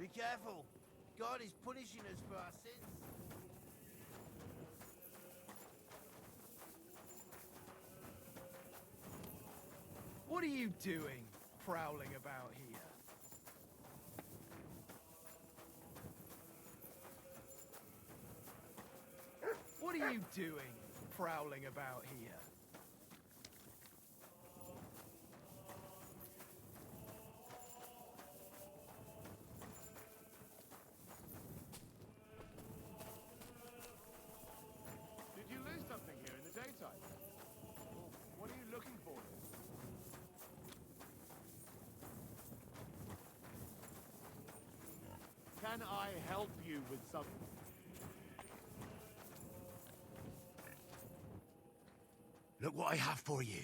Be careful. God is punishing us for our sins. What are you doing, prowling about here? What are you doing, prowling about here? Did you lose something here in the daytime? Well, what are you looking for? Can I help you with something? Look what I have for you.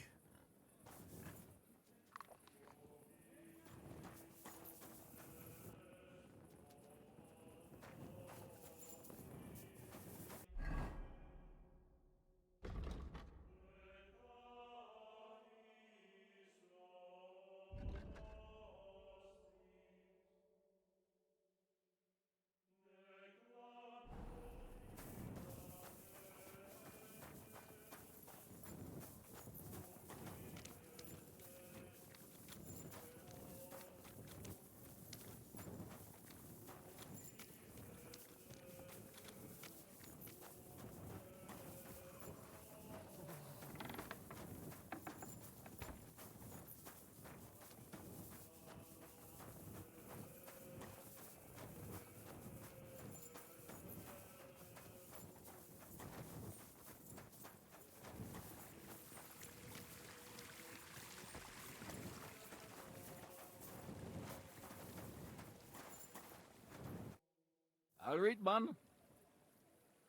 All right, man.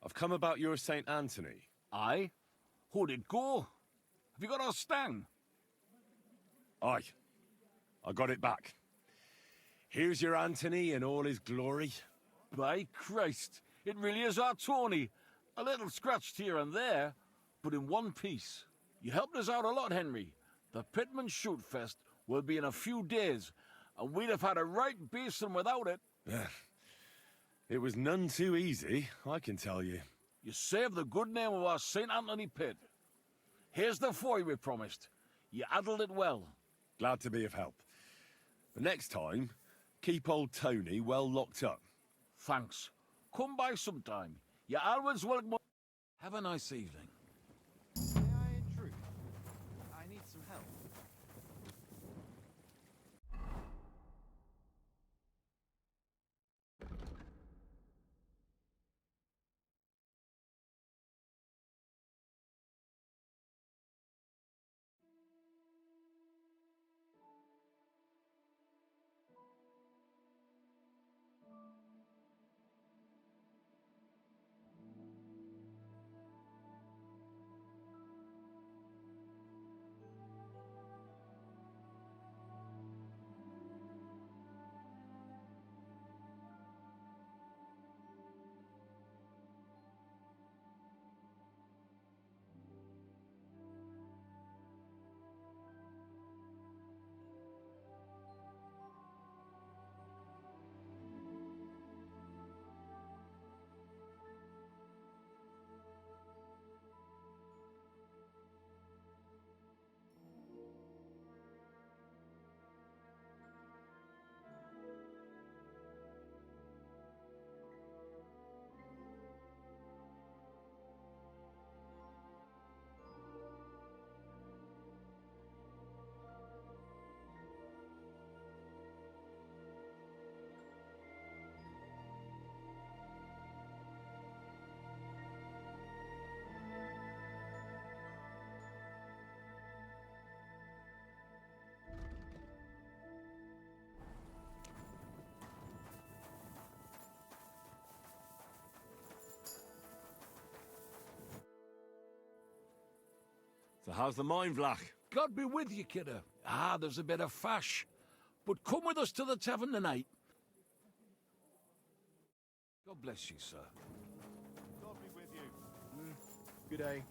I've come about your St. Anthony. Aye? How'd it go? Have you got our stang? Aye. I got it back. Here's your Anthony in all his glory. By Christ, it really is our Tony. A little scratched here and there, but in one piece. You helped us out a lot, Henry. The Pitman Shoot Fest will be in a few days, and we'd have had a right basin without it. It was none too easy, I can tell you. You saved the good name of our St. Anthony pit. Here's the foy we promised. You handled it well. Glad to be of help. But next time, keep old Tony well locked up. Thanks. Come by sometime. You're always welcome. Have a nice evening. May I intrude? I need some help. So how's the mine, Vlach? God be with you, kidder. There's a bit of fash. But come with us to the tavern tonight. God bless you, sir. God be with you. Good day.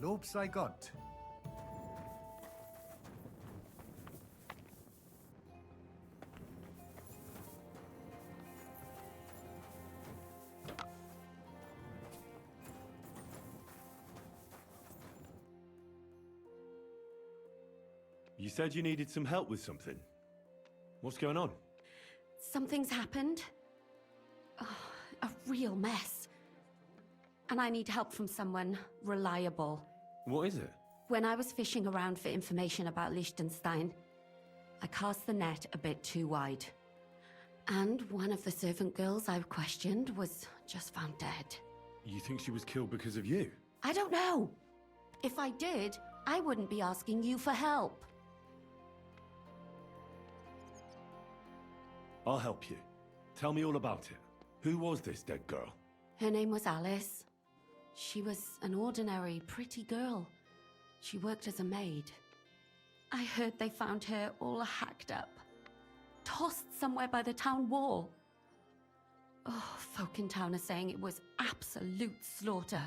Lopes I got. You said you needed some help with something. What's going on? Something's happened. Oh, a real mess. And I need help from someone reliable. What is it? When I was fishing around for information about Liechtenstein, I cast the net a bit too wide. And one of the servant girls I questioned was just found dead. You think she was killed because of you? I don't know. If I did, I wouldn't be asking you for help. I'll help you. Tell me all about it. Who was this dead girl? Her name was Alice. She was an ordinary, pretty girl. She worked as a maid. I heard they found her all hacked up, tossed somewhere by the town wall. Oh, folk in town are saying it was absolute slaughter.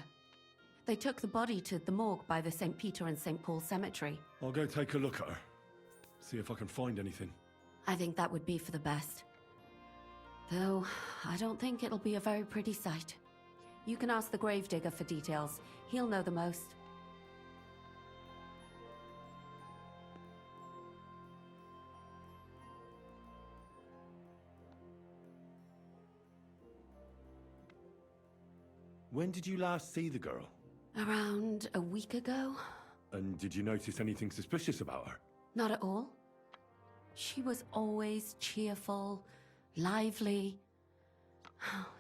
They took the body to the morgue by the St. Peter and St. Paul cemetery. I'll go take a look at her. See if I can find anything. I think that would be for the best. Though, I don't think it'll be a very pretty sight. You can ask the gravedigger for details. He'll know the most. When did you last see the girl? Around a week ago? And did you notice anything suspicious about her? Not at all. She was always cheerful, lively.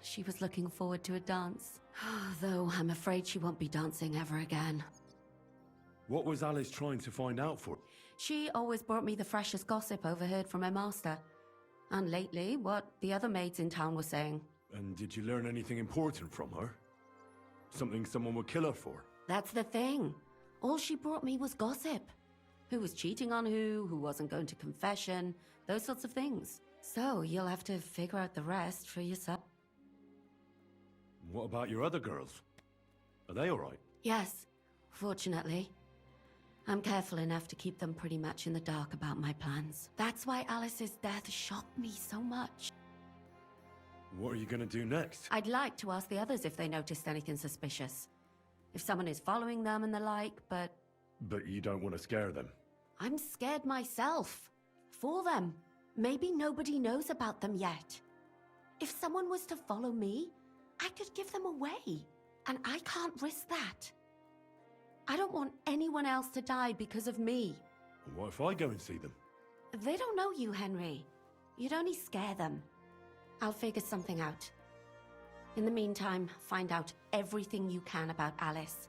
She was looking forward to a dance. Though I'm afraid she won't be dancing ever again. What was Alice trying to find out for? She always brought me the freshest gossip overheard from her master. And lately, what the other maids in town were saying. And did you learn anything important from her? Something someone would kill her for? That's the thing. All she brought me was gossip. Who was cheating on who wasn't going to confession, those sorts of things. So you'll have to figure out the rest for yourself. What about your other girls? Are they all right? Yes, fortunately. I'm careful enough to keep them pretty much in the dark about my plans. That's why Alice's death shocked me so much. What are you gonna do next? I'd like to ask the others if they noticed anything suspicious. If someone is following them and the like, but... But you don't want to scare them. I'm scared myself. For them. Maybe nobody knows about them yet. If someone was to follow me, I could give them away. And I can't risk that. I don't want anyone else to die because of me. What if I go and see them? They don't know you, Henry. You'd only scare them. I'll figure something out. In the meantime, find out everything you can about Alice.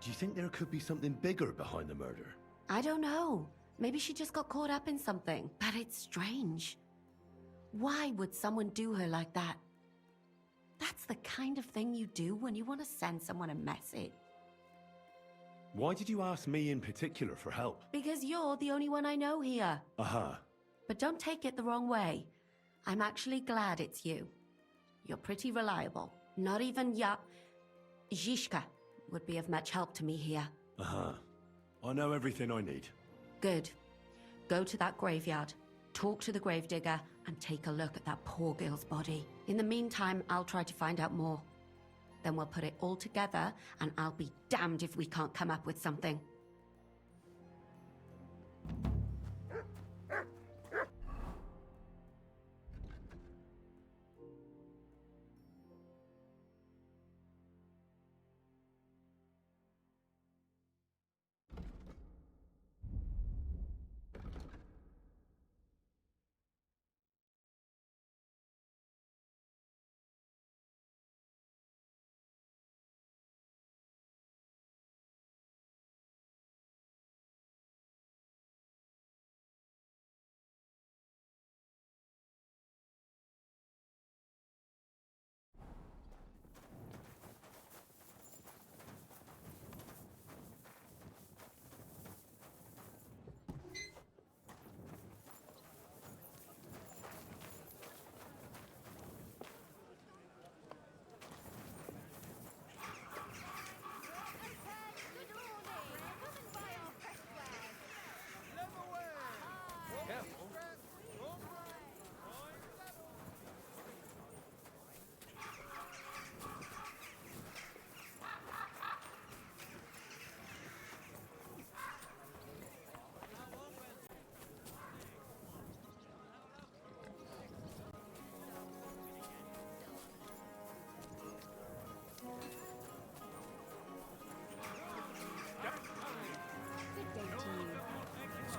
Do you think there could be something bigger behind the murder? I don't know. Maybe she just got caught up in something. But it's strange. Why would someone do her like that? That's the kind of thing you do when you want to send someone a message. Why did you ask me in particular for help? Because you're the only one I know here. Aha. But don't take it the wrong way. I'm actually glad it's you. You're pretty reliable. Not even Zhishka would be of much help to me here. Aha. I know everything I need. Good. Go to that graveyard, talk to the gravedigger, and take a look at that poor girl's body. In the meantime, I'll try to find out more. Then we'll put it all together, and I'll be damned if we can't come up with something.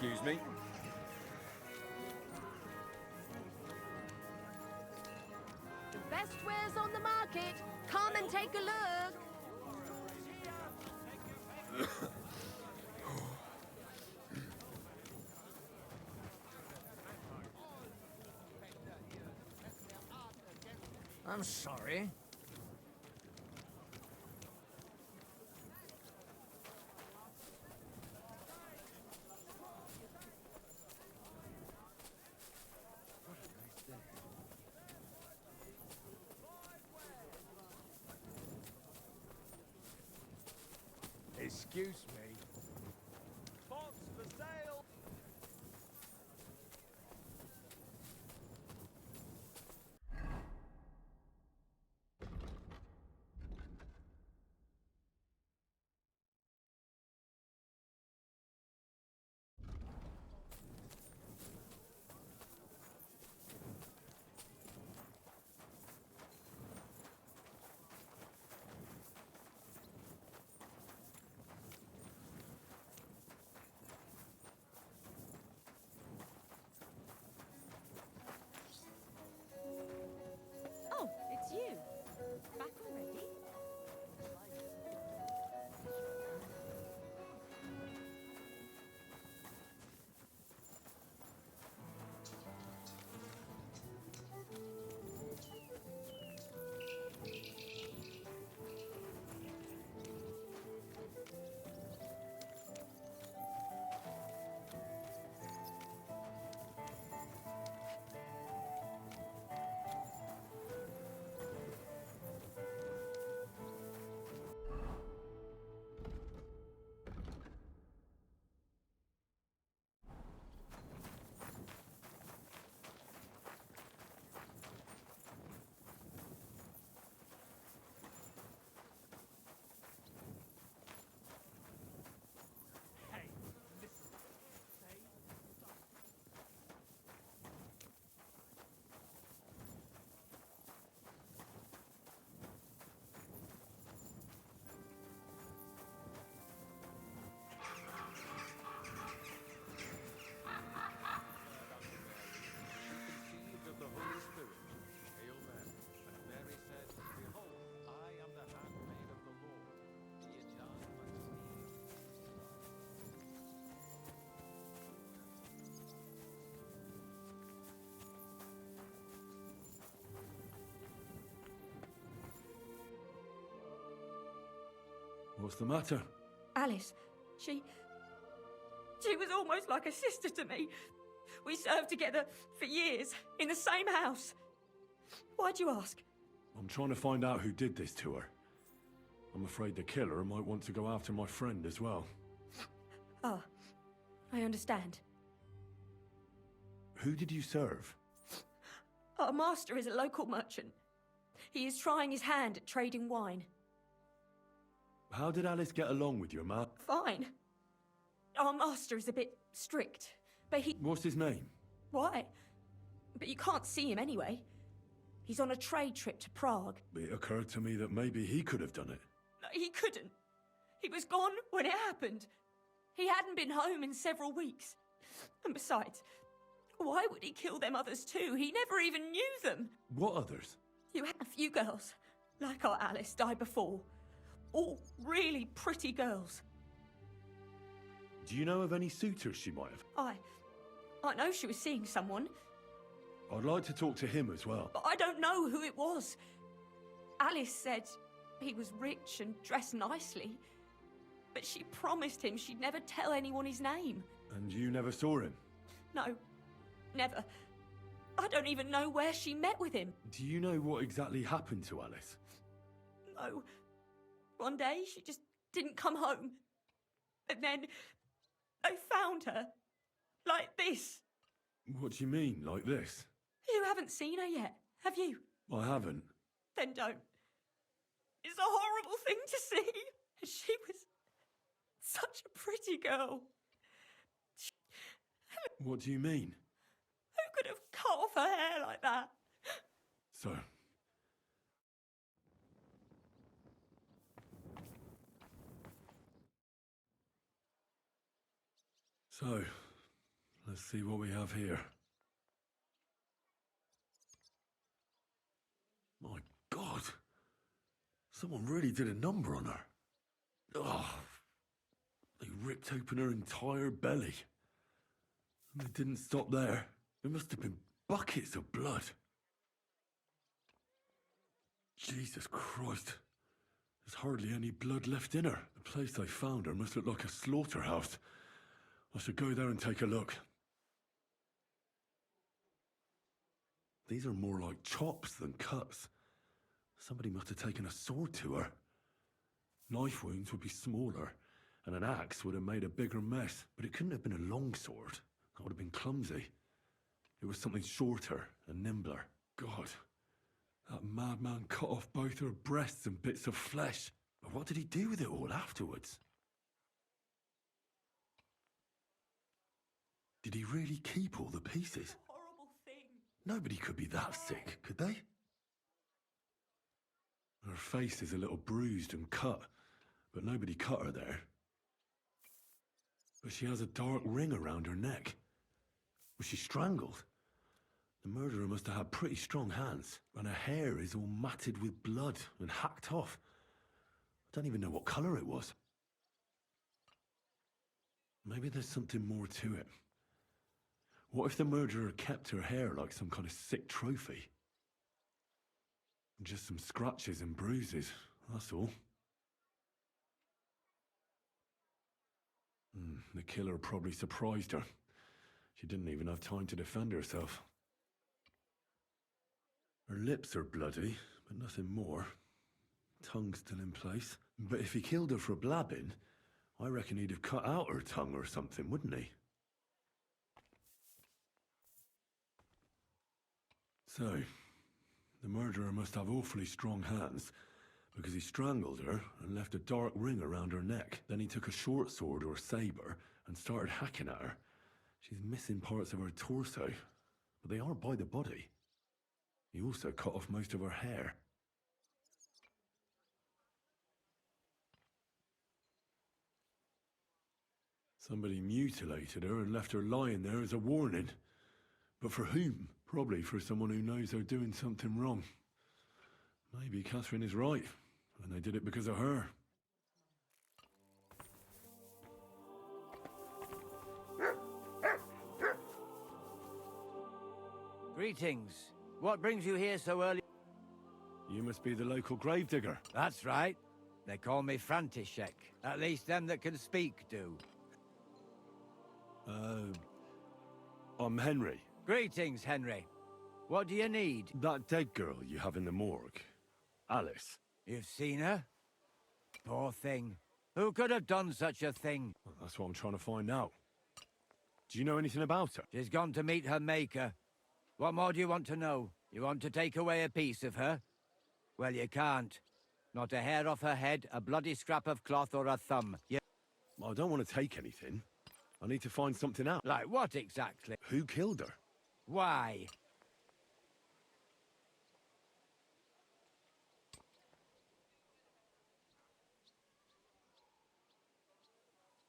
Excuse me. The best wares on the market. Come and take a look. I'm sorry. Excuse me. Box for sale. Oh, it's you. Back already? Conceived of the Holy Spirit. Hail Mary. And Mary said, Behold, I am the handmaid of the Lord. Be it done unto me. What's the matter? Alice, she was almost like a sister to me. We served together for years in the same house. Why'd you ask? I'm trying to find out who did this to her. I'm afraid the killer might want to go after my friend as well. Ah, I understand. Who did you serve? Our master is a local merchant. He is trying his hand at trading wine. How did Alice get along with your man? Fine. Our master is a bit strict, but he... What's his name? Why? But you can't see him anyway. He's on a trade trip to Prague. It occurred to me that maybe he could have done it. No, he couldn't. He was gone when it happened. He hadn't been home in several weeks. And besides, why would he kill them others too? He never even knew them. What others? You had a few girls, like our Alice, died before. All really pretty girls. Do you know of any suitors she might have? I know she was seeing someone, I'd like to talk to him as well. but I don't know who it was. Alice said he was rich and dressed nicely, but she promised him she'd never tell anyone his name. And you never saw him? No, never. I don't even know where she met with him. Do you know what exactly happened to Alice? No. One day, she just didn't come home. And then, I found her. Like this. What do you mean, like this? You haven't seen her yet, have you? I haven't. Then don't. It's a horrible thing to see. She was such a pretty girl. What do you mean? Who could have cut off her hair like that? So, Let's see what we have here. My God. Someone really did a number on her. Oh, they ripped open her entire belly. And they didn't stop there. There must have been buckets of blood. Jesus Christ. There's hardly any blood left in her. The place I found her must look like a slaughterhouse. I should go there and take a look. These are more like chops than cuts. Somebody must have taken a sword to her. Knife wounds would be smaller, and an axe would have made a bigger mess. But it couldn't have been a long sword. That would have been clumsy. It was something shorter and nimbler. God, that madman cut off both her breasts and bits of flesh. But what did he do with it all afterwards? Did he really keep all the pieces? Horrible thing. Nobody could be that sick, could they? Her face is a little bruised and cut, but nobody cut her there. But she has a dark ring around her neck. Was she strangled? The murderer must have had pretty strong hands, and her hair is all matted with blood and hacked off. I don't even know what colour it was. Maybe there's something more to it. What if the murderer kept her hair like some kind of sick trophy? Just some scratches and bruises, that's all. The killer probably surprised her. She didn't even have time to defend herself. Her lips are bloody, but nothing more. Tongue still in place. But if he killed her for blabbing, I reckon he'd have cut out her tongue or something, wouldn't he? So, the murderer must have awfully strong hands, because he strangled her and left a dark ring around her neck. Then he took a short sword or saber and started hacking at her. She's missing parts of her torso, but they are by the body. He also cut off most of her hair. Somebody mutilated her and left her lying there as a warning. But for whom? Probably for someone who knows they're doing something wrong. Maybe Catherine is right, and they did it because of her. Greetings. What brings you here so early? You must be the local gravedigger. That's right. They call me František. At least them that can speak do. I'm Henry. Greetings, Henry. What do you need? That dead girl you have in the morgue. Alice. You've seen her? Poor thing. Who could have done such a thing? Well, that's what I'm trying to find out. Do you know anything about her? She's gone to meet her maker. What more do you want to know? You want to take away a piece of her? Well, you can't. Not a hair off her head, a bloody scrap of cloth, or a thumb. I don't want to take anything. I need to find something out. Like what exactly? Who killed her? Why?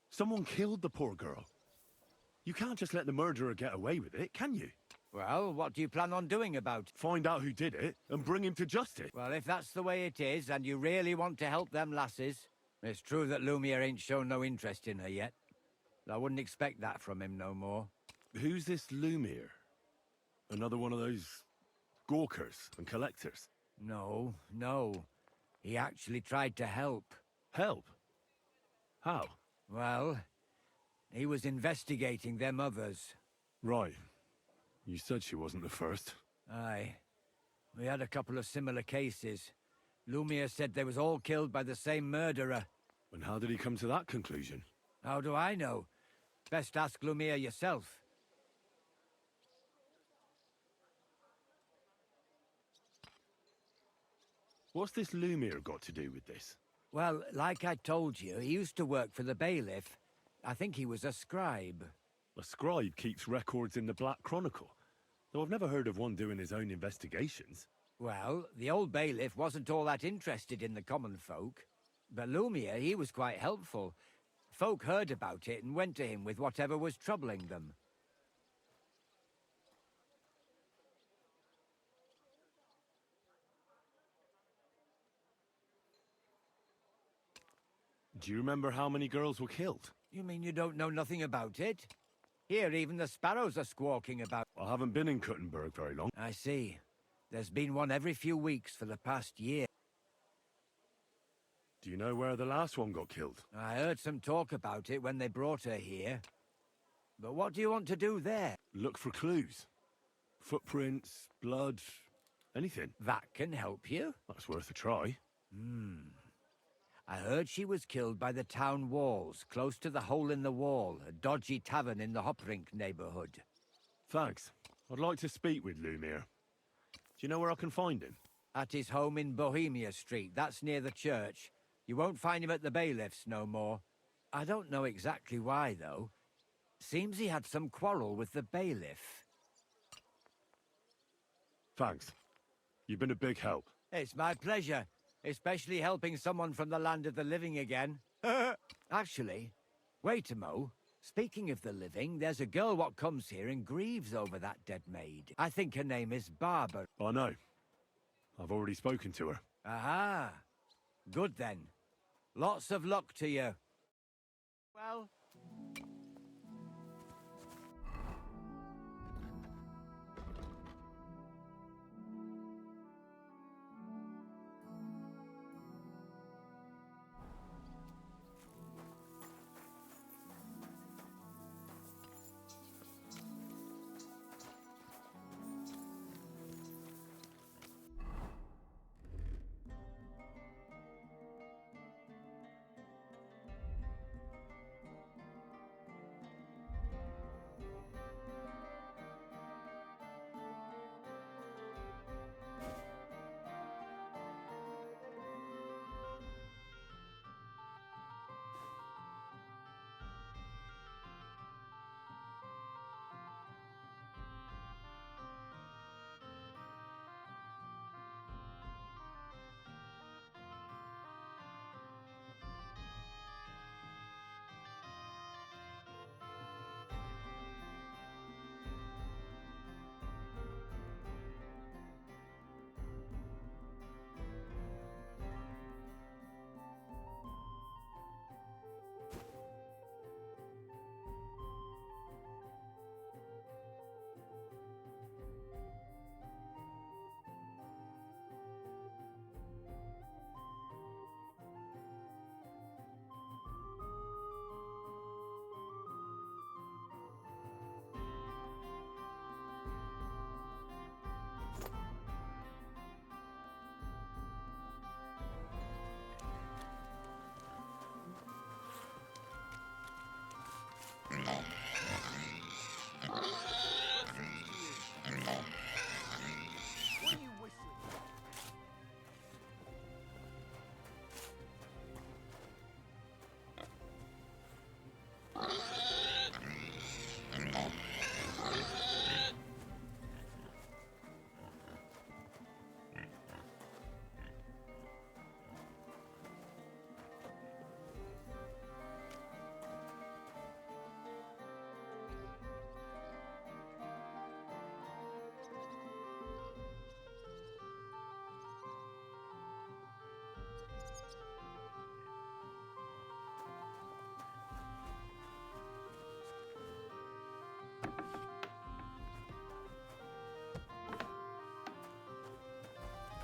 Someone killed the poor girl. You can't just let the murderer get away with it, can you? Well, what do you plan on doing about it? Find out who did it and bring him to justice. Well, if that's the way it is, and you really want to help them lasses, it's true that Lumiere ain't shown no interest in her yet. I wouldn't expect that from him no more. Who's this Lumiere? Another one of those gawkers and collectors? No, no. He actually tried to help. Help? How? Well, he was investigating them others. Right. You said she wasn't the first. Aye. We had a couple of similar cases. Lumiere said they was all killed by the same murderer. And how did he come to that conclusion? How do I know? Best ask Lumiere yourself. What's this Lumiere got to do with this? Well, like I told you, he used to work for the bailiff. I think he was a scribe. A scribe keeps records in the Black Chronicle, though I've never heard of one doing his own investigations. Well, the old bailiff wasn't all that interested in the common folk. But Lumiere, he was quite helpful. Folk heard about it and went to him with whatever was troubling them. Do you remember how many girls were killed? You mean you don't know nothing about it? Here, even the sparrows are squawking about... I haven't been in Kuttenberg very long. I see. There's been one every few weeks for the past year. Do you know where the last one got killed? I heard some talk about it when they brought her here. But what do you want to do there? Look for clues. Footprints, blood, anything. That can help you. That's worth a try. I heard she was killed by the town walls, close to the Hole in the Wall, a dodgy tavern in the Hoprink neighborhood. Thanks. I'd like to speak with Lumir. Do you know where I can find him? At his home in Bohemia Street, that's near the church. You won't find him at the bailiffs no more. I don't know exactly why, though. Seems he had some quarrel with the bailiff. Thanks. You've been a big help. It's my pleasure, especially helping someone from the land of the living again. Actually, wait a mo. Speaking of the living, there's a girl what comes here and grieves over that dead maid. I think her name is Barbara. I know. I've already spoken to her. Aha. Good then. Lots of luck to you. Well... What are you whistling?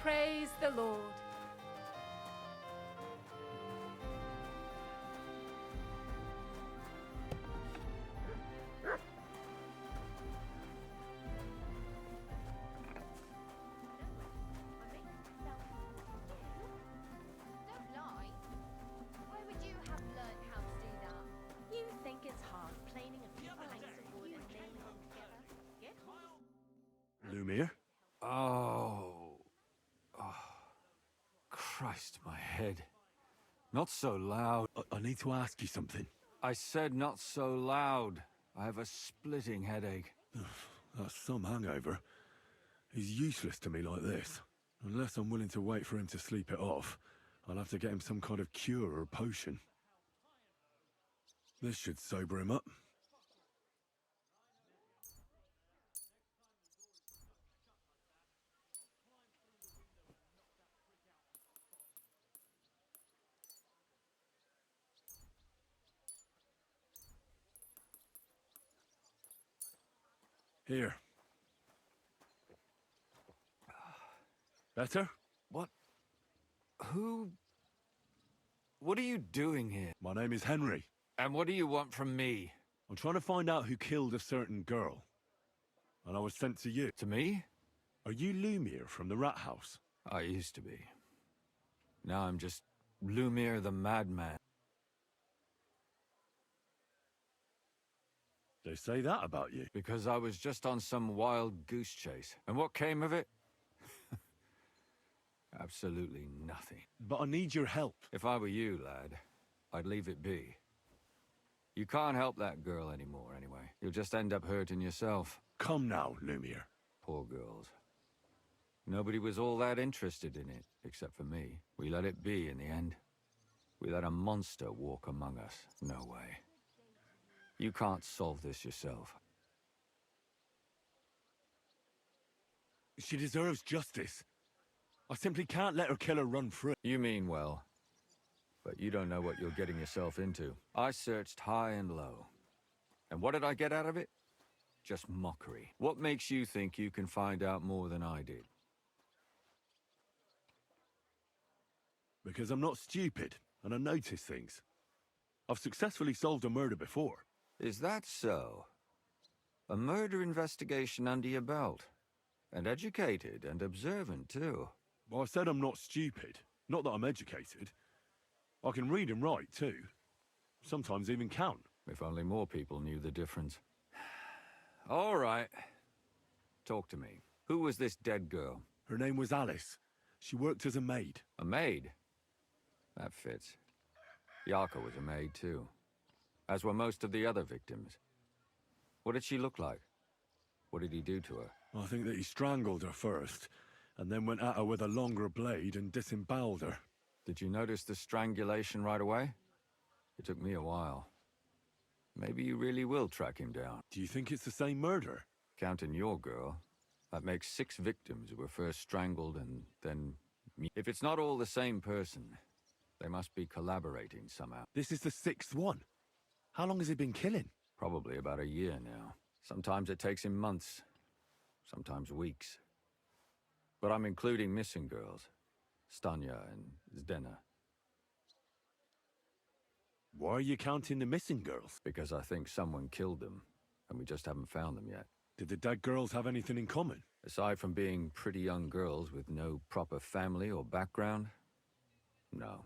Praise the Lord. Don't lie. Where would you have learned how to do that? You think it's hard planing a few planks of wood and nailing them together? Get Lumir? Christ, my head. Not so loud. I need to ask you something. I said not so loud. I have a splitting headache. That's some hangover. He's useless to me like this. Unless I'm willing to wait for him to sleep it off, I'll have to get him some kind of cure or potion. This should sober him up. Here. Better? What? Who? What are you doing here? My name is Henry. And what do you want from me? I'm trying to find out who killed a certain girl. And I was sent to you. To me? Are you Lumiere from the Rat House? I used to be. Now I'm just Lumiere the Madman. They say that about you. Because I was just on some wild goose chase. And what came of it? Absolutely nothing. But I need your help. If I were you, lad, I'd leave it be. You can't help that girl anymore, anyway. You'll just end up hurting yourself. Come now, Lumiere. Poor girls. Nobody was all that interested in it, except for me. We let it be in the end. We let a monster walk among us. No way. You can't solve this yourself. She deserves justice. I simply can't let her killer run free. You mean well. But you don't know what you're getting yourself into. I searched high and low. And what did I get out of it? Just mockery. What makes you think you can find out more than I did? Because I'm not stupid, and I notice things. I've successfully solved a murder before. Is that so? A murder investigation under your belt. And educated and observant, too. Well, I said I'm not stupid. Not that I'm educated. I can read and write, too. Sometimes even count. If only more people knew the difference. All right. Talk to me. Who was this dead girl? Her name was Alice. She worked as a maid. A maid? That fits. Yarka was a maid, too. As were most of the other victims. What did she look like? What did he do to her? I think that he strangled her first, and then went at her with a longer blade and disemboweled her. Did you notice the strangulation right away? It took me a while. Maybe you really will track him down. Do you think it's the same murder? Counting your girl, that makes 6 victims who were first strangled and then... If it's not all the same person, they must be collaborating somehow. This is the 6th one. How long has he been killing? Probably about a year now. Sometimes it takes him months, sometimes weeks. But I'm including missing girls. Stanya and Zdena. Why are you counting the missing girls? Because I think someone killed them, and we just haven't found them yet. Did the dead girls have anything in common? Aside from being pretty young girls with no proper family or background, no.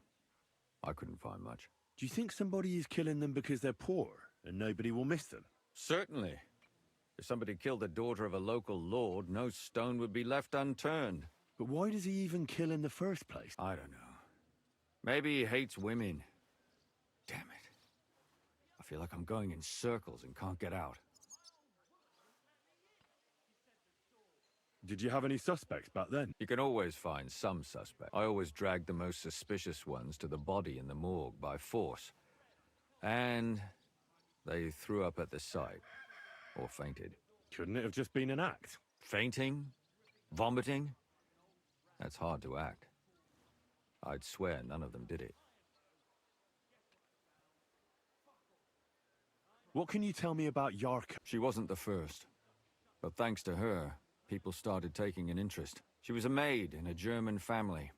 I couldn't find much. Do you think somebody is killing them because they're poor, and nobody will miss them? Certainly. If somebody killed the daughter of a local lord, no stone would be left unturned. But why does he even kill in the first place? I don't know. Maybe he hates women. Damn it. I feel like I'm going in circles and can't get out. Did you have any suspects back then? You can always find some suspect. I always dragged the most suspicious ones to the body in the morgue by force. And they threw up at the sight. Or fainted. Couldn't it have just been an act? Fainting? Vomiting? That's hard to act. I'd swear none of them did it. What can you tell me about Yarka? She wasn't the first. But thanks to her, people started taking an interest. She was a maid in a German family.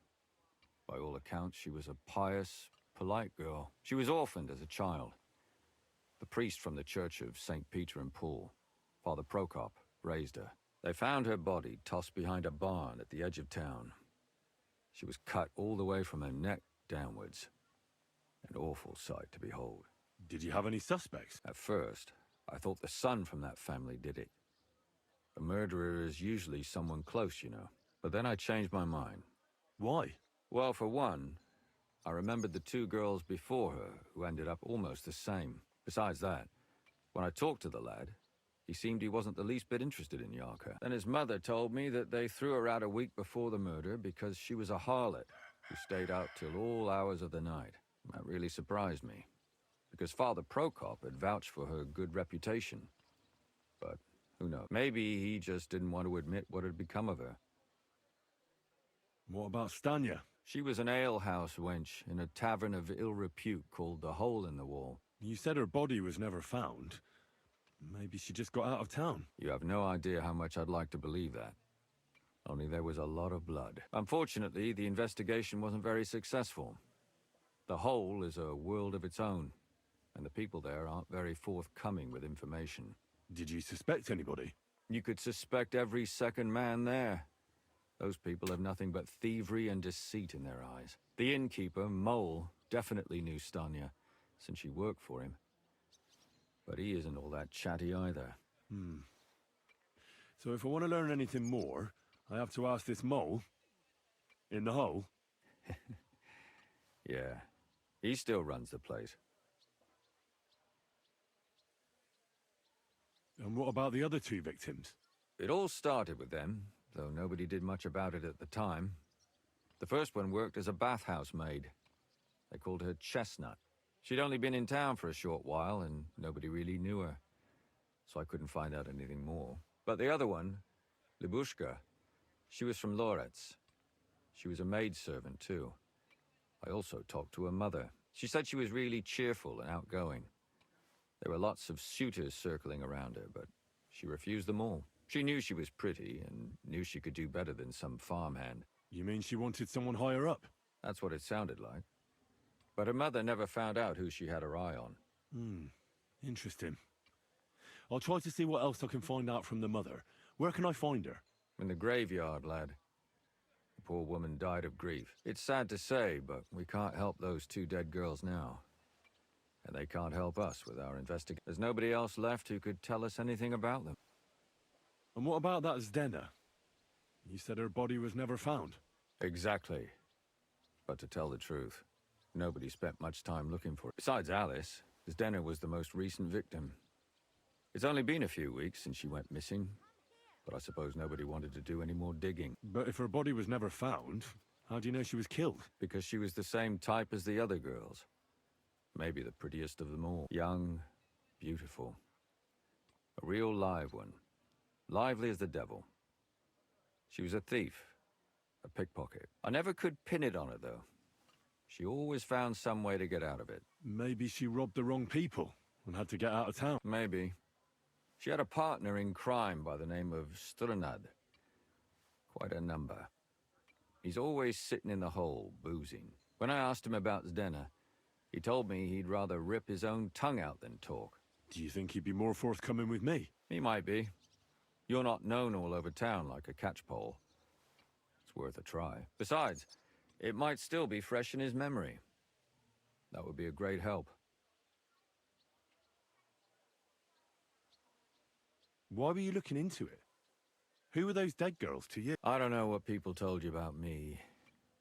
By all accounts, she was a pious, polite girl. She was orphaned as a child. The priest from the Church of St. Peter and Paul, Father Prokop, raised her. They found her body tossed behind a barn at the edge of town. She was cut all the way from her neck downwards. An awful sight to behold. Did you have any suspects? At first, I thought the son from that family did it. A murderer is usually someone close, you know. But then I changed my mind. Why? Well, for one, I remembered the 2 girls before her who ended up almost the same. Besides that, when I talked to the lad, he seemed he wasn't the least bit interested in Yarka. Then his mother told me that they threw her out a week before the murder because she was a harlot who stayed out till all hours of the night. That really surprised me, because Father Prokop had vouched for her good reputation. But who knows? Maybe he just didn't want to admit what had become of her. What about Stanya? She was an alehouse wench in a tavern of ill repute called the Hole in the Wall. You said her body was never found. Maybe she just got out of town. You have no idea how much I'd like to believe that. Only there was a lot of blood. Unfortunately, the investigation wasn't very successful. The Hole is a world of its own, and the people there aren't very forthcoming with information. Did you suspect anybody? You could suspect every second man there. Those people have nothing but thievery and deceit in their eyes. The innkeeper, Mole, definitely knew Stanya, since she worked for him. But he isn't all that chatty either. So if I want to learn anything more, I have to ask this mole in the hole? Yeah, he still runs the place. And what about the other two victims? It all started with them, though nobody did much about it at the time. The first one worked as a bathhouse maid. They called her Chestnut. She'd only been in town for a short while, and nobody really knew her. So I couldn't find out anything more. But the other one, Libushka, she was from Loretz. She was a maidservant, too. I also talked to her mother. She said she was really cheerful and outgoing. There were lots of suitors circling around her, but she refused them all. She knew she was pretty, and knew she could do better than some farmhand. You mean she wanted someone higher up? That's what it sounded like. But her mother never found out who she had her eye on. Interesting. I'll try to see what else I can find out from the mother. Where can I find her? In the graveyard, lad. The poor woman died of grief. It's sad to say, but we can't help those two dead girls now. And they can't help us with our investigation. There's nobody else left who could tell us anything about them. And what about that Zdena? You said her body was never found. Exactly. But to tell the truth, nobody spent much time looking for it. Besides Alice, Zdena was the most recent victim. It's only been a few weeks since she went missing, but I suppose nobody wanted to do any more digging. But if her body was never found, how do you know she was killed? Because she was the same type as the other girls. Maybe the prettiest of them all. Young, beautiful. A real live one. Lively as the devil. She was a thief. A pickpocket. I never could pin it on her, though. She always found some way to get out of it. Maybe she robbed the wrong people and had to get out of town. Maybe. She had a partner in crime by the name of Strunad. Quite a number. He's always sitting in the hole, boozing. When I asked him about Zdena, he told me he'd rather rip his own tongue out than talk. Do you think he'd be more forthcoming with me? He might be. You're not known all over town like a catchpole. It's worth a try. Besides, it might still be fresh in his memory. That would be a great help. Why were you looking into it? Who were those dead girls to you? I don't know what people told you about me,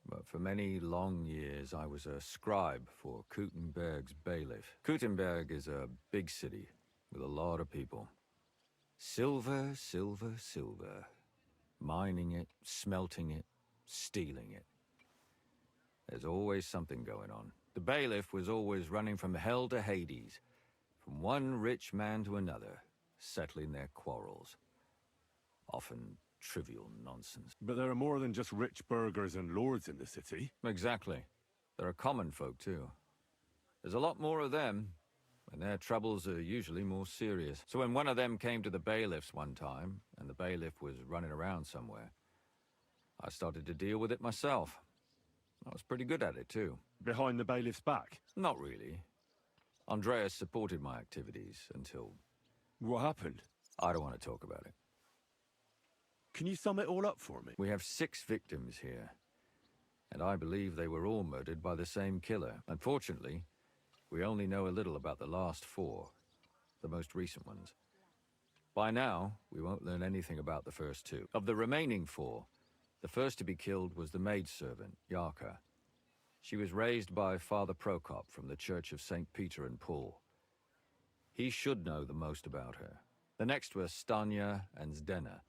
but for many long years I was a scribe for Kuttenberg's bailiff. Kuttenberg is a big city with a lot of people. Silver, silver, silver. Mining it, smelting it, stealing it. There's always something going on. The bailiff was always running from hell to Hades, from one rich man to another, settling their quarrels. Often trivial nonsense. But there are more than just rich burghers and lords in the city. Exactly. There are common folk, too. There's a lot more of them, and their troubles are usually more serious. So when one of them came to the bailiff's one time, and the bailiff was running around somewhere, I started to deal with it myself. I was pretty good at it, too. Behind the bailiff's back? Not really. Andreas supported my activities until... What happened? I don't want to talk about it. Can you sum it all up for me? We have 6 victims here, and I believe they were all murdered by the same killer. Unfortunately, we only know a little about the last 4, the most recent ones. By now, we won't learn anything about the first 2. Of the remaining 4, the first to be killed was the maidservant, Yarka. She was raised by Father Prokop from the Church of St. Peter and Paul. He should know the most about her. The next were Stanya and Zdena.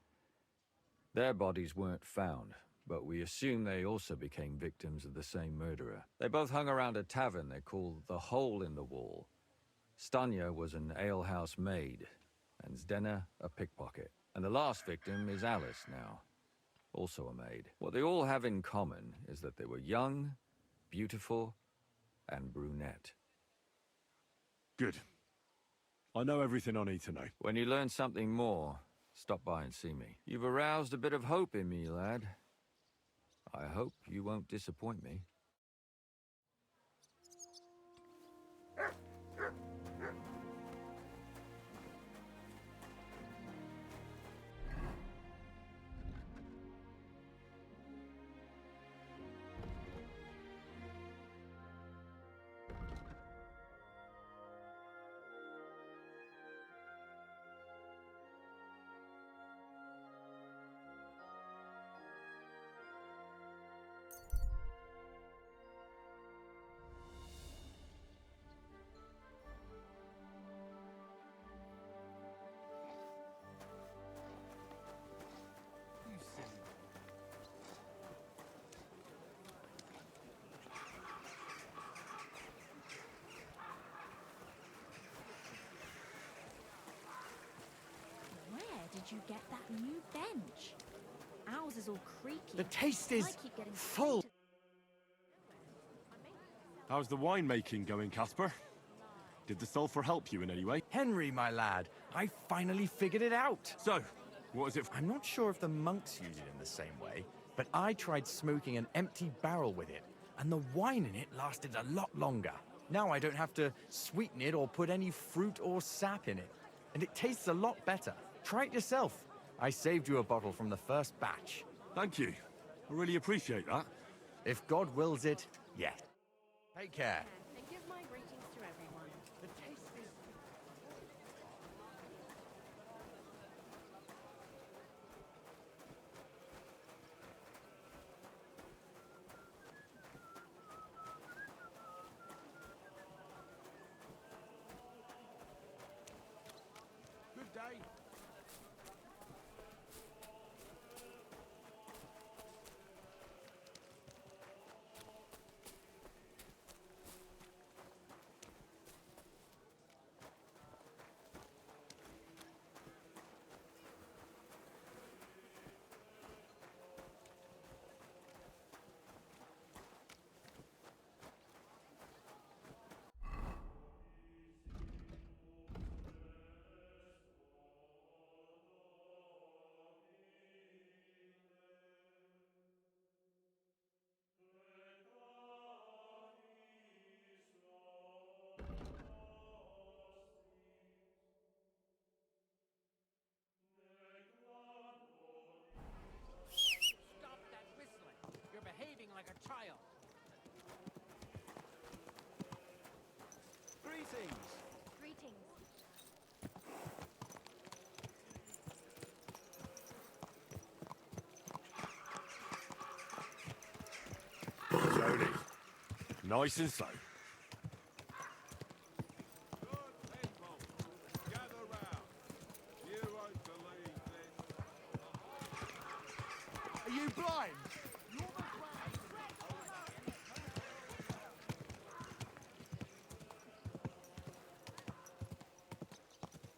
Their bodies weren't found, but we assume they also became victims of the same murderer. They both hung around a tavern they called the Hole in the Wall. Stanya was an alehouse maid, and Zdena a pickpocket. And the last victim is Alice now, also a maid. What they all have in common is that they were young, beautiful, and brunette. Good. I know everything I need to know. When you learn something more, stop by and see me. You've aroused a bit of hope in me, lad. I hope you won't disappoint me. Where did you get that new bench? Ours is all creaky. The taste I is keep getting full. straight How's the winemaking going, Casper? Did the sulfur help you in any way? Henry, my lad, I finally figured it out. So, what is it? I'm not sure if the monks use it in the same way, but I tried smoking an empty barrel with it, and the wine in it lasted a lot longer. Now I don't have to sweeten it or put any fruit or sap in it, and it tastes a lot better. Try it yourself. I saved you a bottle from the first batch. Thank you. I really appreciate that. If God wills it, yeah. Take care. And give my greetings to everyone. The taste is... Good day. Stop that whistling. You're behaving like a child. Greetings. Greetings. Slowly. Nice and slow. Good people, gather round. You won't believe this. Are you blind?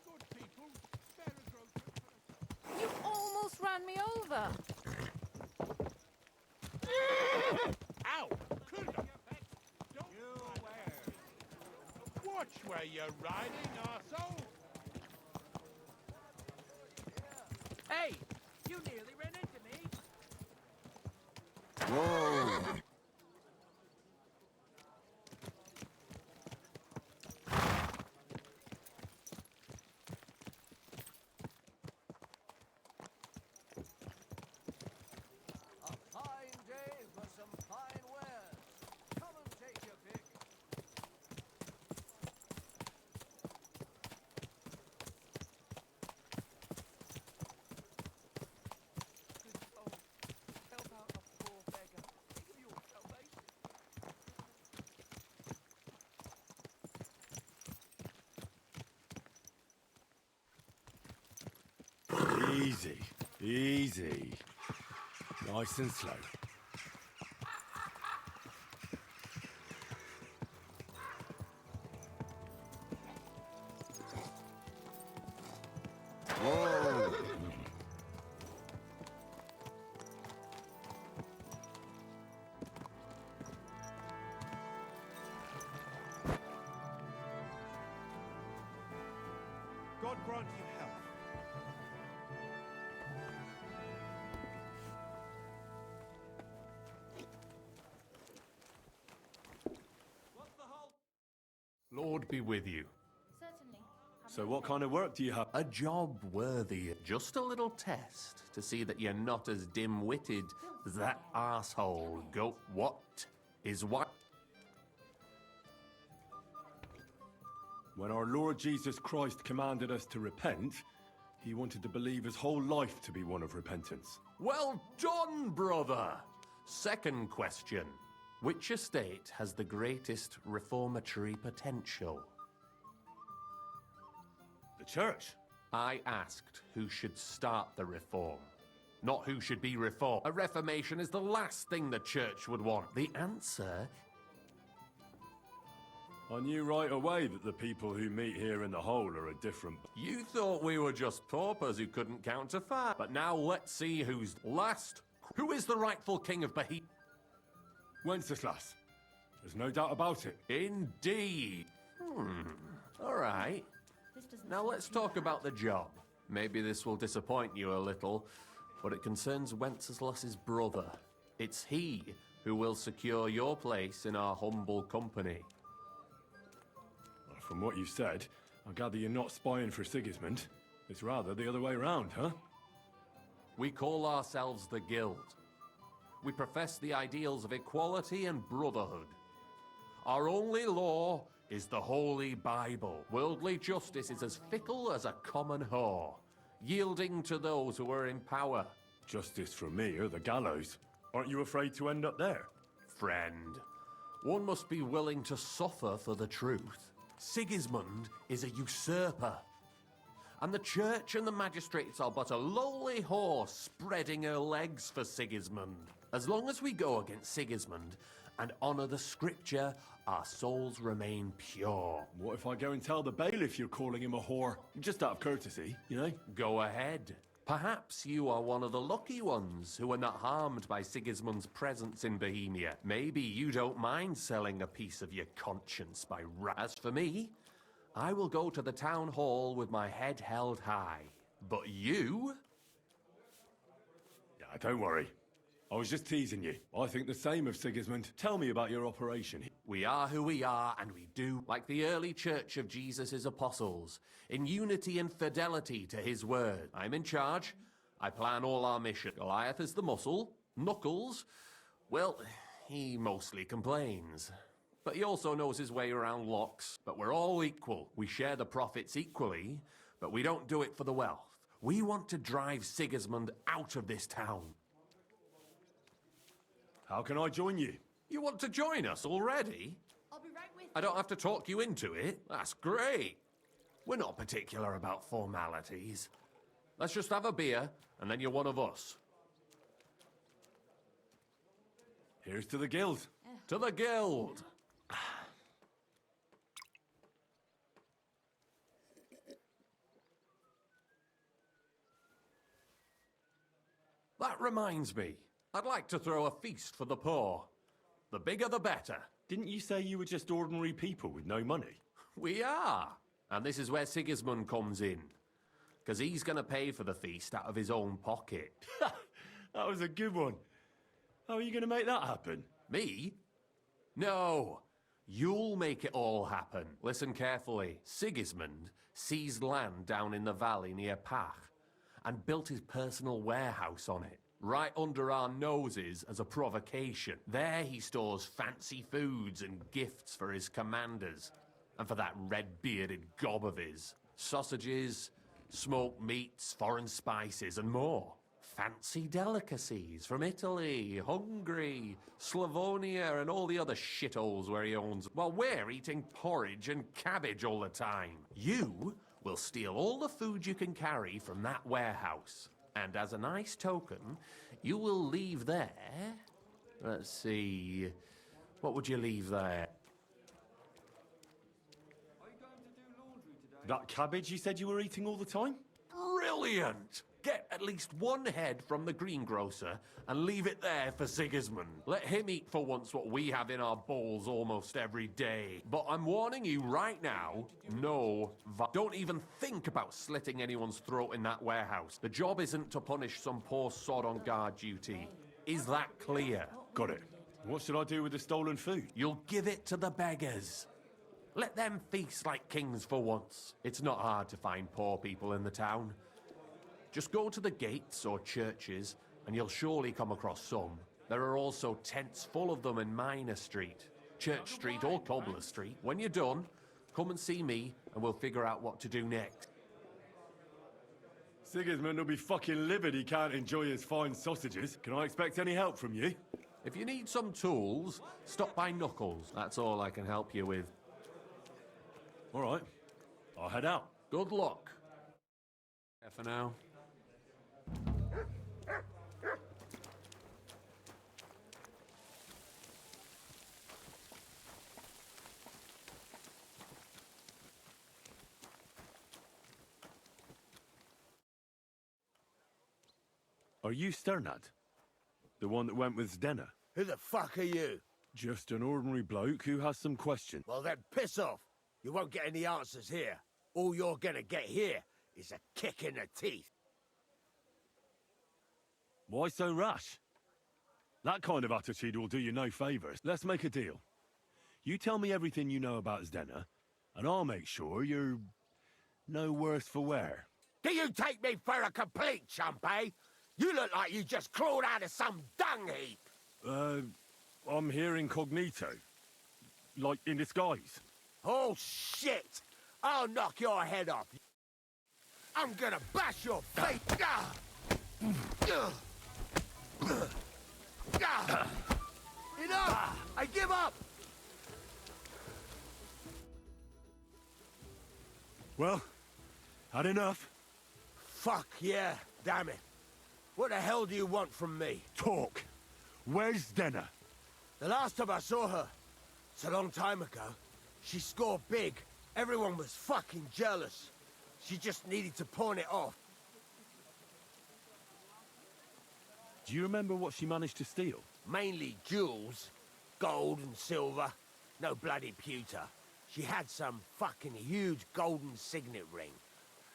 Good people, spare a grocer. You almost ran me over. Ow! Couldn't have. Don't you watch where you're riding, arsehole. Hey, you nearly ran into me. Whoa! A fine day for some fine wares. Come and take your pick. Help out a poor beggar. Think of your salvation. Easy. Easy. Nice and slow. Whoa! God grant you health. Lord be with you. Certainly. So what kind of work do you have? A job worthy, just a little test to see that you're not as dim-witted as that arsehole. Go, what is what? When our Lord Jesus Christ commanded us to repent, he wanted to believe his whole life to be one of repentance. Well done, brother! Second question. Which estate has the greatest reformatory potential? The church? I asked who should start the reform, not who should be reformed. A reformation is the last thing the church would want. The answer... I knew right away that the people who meet here in the hole are a different... You thought we were just paupers who couldn't count to 5. But now let's see who's last. Who is the rightful king of Bohemia? Wenceslas. There's no doubt about it. Indeed. All right. Now let's talk about the job. Maybe this will disappoint you a little, but it concerns Wenceslas's brother. It's he who will secure your place in our humble company. Well, from what you said, I gather you're not spying for Sigismund. It's rather the other way around, huh? We call ourselves the Guild. We profess the ideals of equality and brotherhood. Our only law is the Holy Bible. Worldly justice is as fickle as a common whore, yielding to those who are in power. Justice for me or the gallows. Aren't you afraid to end up there? Friend, one must be willing to suffer for the truth. Sigismund is a usurper. And the church and the magistrates are but a lowly horse spreading her legs for Sigismund. As long as we go against Sigismund and honour the scripture, our souls remain pure. What if I go and tell the bailiff you're calling him a whore? Just out of courtesy, you know? Go ahead. Perhaps you are one of the lucky ones who are not harmed by Sigismund's presence in Bohemia. Maybe you don't mind selling a piece of your conscience by As for me, I will go to the town hall with my head held high. But you? Yeah, don't worry. I was just teasing you. I think the same of Sigismund. Tell me about your operation. We are who we are, and we do like the early church of Jesus' apostles, in unity and fidelity to his word. I'm in charge. I plan all our mission. Goliath is the muscle. Knuckles, well, he mostly complains. But he also knows his way around locks. But we're all equal. We share the profits equally, but we don't do it for the wealth. We want to drive Sigismund out of this town. How can I join you? You want to join us already? I'll be right with you. I don't have to talk you into it. That's great. We're not particular about formalities. Let's just have a beer, and then you're one of us. Here's to the guild. To the guild! That reminds me. I'd like to throw a feast for the poor. The bigger the better. Didn't you say you were just ordinary people with no money? We are. And this is where Sigismund comes in. Because he's going to pay for the feast out of his own pocket. That was a good one. How are you going to make that happen? Me? No. You'll make it all happen. Listen carefully. Sigismund seized land down in the valley near Pach and built his personal warehouse on it. Right under our noses as a provocation. There he stores fancy foods and gifts for his commanders. And for that red-bearded gob of his. Sausages, smoked meats, foreign spices, and more. Fancy delicacies from Italy, Hungary, Slavonia, and all the other shitholes where he owns. While we're eating porridge and cabbage all the time. You will steal all the food you can carry from that warehouse. And as a nice token, you will leave there... Let's see... What would you leave there? That cabbage you said you were eating all the time? Brilliant! Get at least one head from the greengrocer and leave it there for Sigismund. Let him eat for once what we have in our bowls almost every day. But I'm warning you right now, don't even think about slitting anyone's throat in that warehouse. The job isn't to punish some poor sod on guard duty. Is that clear? Got it. What should I do with the stolen food? You'll give it to the beggars. Let them feast like kings for once. It's not hard to find poor people in the town. Just go to the gates or churches, and you'll surely come across some. There are also tents full of them in Minor Street, Church Street or Cobbler Street. When you're done, come and see me, and we'll figure out what to do next. Sigismund will be fucking livid he can't enjoy his fine sausages. Can I expect any help from you? If you need some tools, stop by Knuckles. That's all I can help you with. All right. I'll head out. Good luck. For now. Are you Sternad? The one that went with Zdenna? Who the fuck are you? Just an ordinary bloke who has some questions. Well then, piss off. You won't get any answers here. All you're gonna get here is a kick in the teeth. Why so rash? That kind of attitude will do you no favours. Let's make a deal. You tell me everything you know about Zdenna, and I'll make sure you're no worse for wear. Do you take me for a complete chump, eh? You look like you just crawled out of some dung heap. I'm here incognito. Like, in disguise. Oh, shit! I'll knock your head off. I'm gonna bash your face. Enough! I give up! Well, had enough? Fuck yeah, damn it. What the hell do you want from me? Talk. Where's Zdenna? The last time I saw her, it's a long time ago. She scored big. Everyone was fucking jealous. She just needed to pawn it off. Do you remember what she managed to steal? Mainly jewels. Gold and silver. No bloody pewter. She had some fucking huge golden signet ring.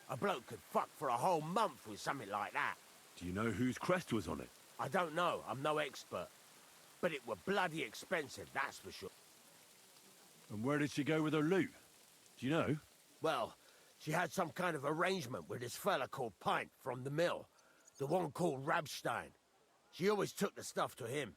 A bloke could fuck for a whole month with something like that. Do you know whose crest was on it? I don't know. I'm no expert. But it were bloody expensive, that's for sure. And where did she go with her loot? Do you know? Well, she had some kind of arrangement with this fella called Pint from the mill. The one called Rabstein. She always took the stuff to him.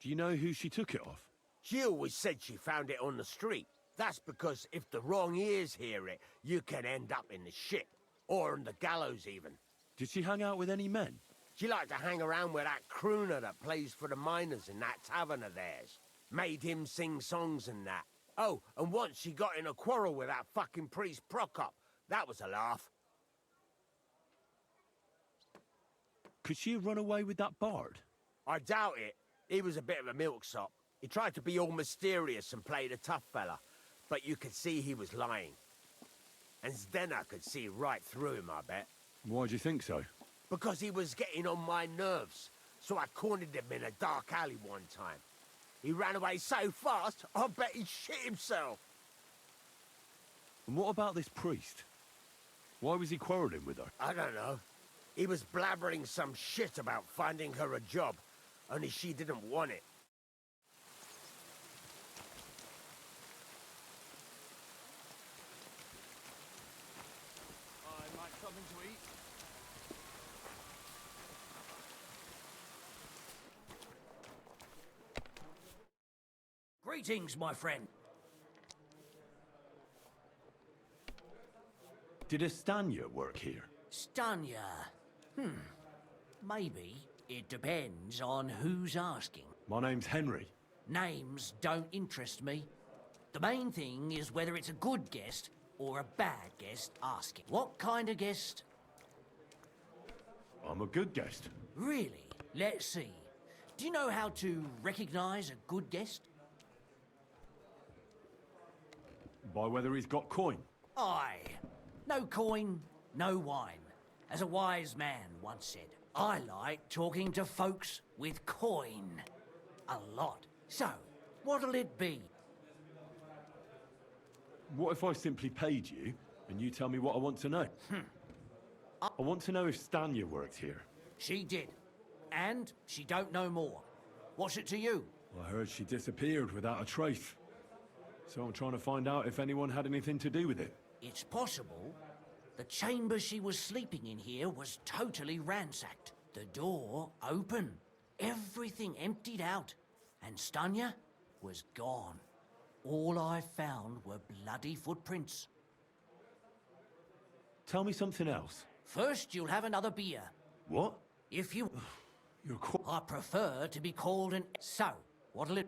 Do you know who she took it off? She always said she found it on the street. That's because if the wrong ears hear it, you can end up in the shit. Or on the gallows, even. Did she hang out with any men? She liked to hang around with that crooner that plays for the miners in that tavern of theirs. Made him sing songs and that. Oh, and once she got in a quarrel with that fucking priest Prokop. That was a laugh. Could she have run away with that bard? I doubt it. He was a bit of a milksop. He tried to be all mysterious and played a tough fella. But you could see he was lying. And Zdenna could see right through him, I bet. Why do you think so? Because he was getting on my nerves. So I cornered him in a dark alley one time. He ran away so fast, I bet he shit himself. And what about this priest? Why was he quarrelling with her? I don't know. He was blabbering some shit about finding her a job, only she didn't want it. I'd like something to eat. Greetings, my friend. Did Estanya work here? Stanya. Maybe. It depends on who's asking. My name's Henry. Names don't interest me. The main thing is whether it's a good guest or a bad guest asking. What kind of guest? I'm a good guest. Really? Let's see. Do you know how to recognize a good guest? By whether he's got coin. Aye. No coin, no wine. As a wise man once said, I like talking to folks with coin. A lot. So, what'll it be? What if I simply paid you, and you tell me what I want to know? I want to know if Stanya worked here. She did. And she don't know more. What's it to you? I heard she disappeared without a trace. So I'm trying to find out if anyone had anything to do with it. It's possible. The chamber she was sleeping in here was totally ransacked. The door open. Everything emptied out. And Stanya was gone. All I found were bloody footprints. Tell me something else. First, you'll have another beer. What? If you... You're I prefer to be called an... So, what'll it...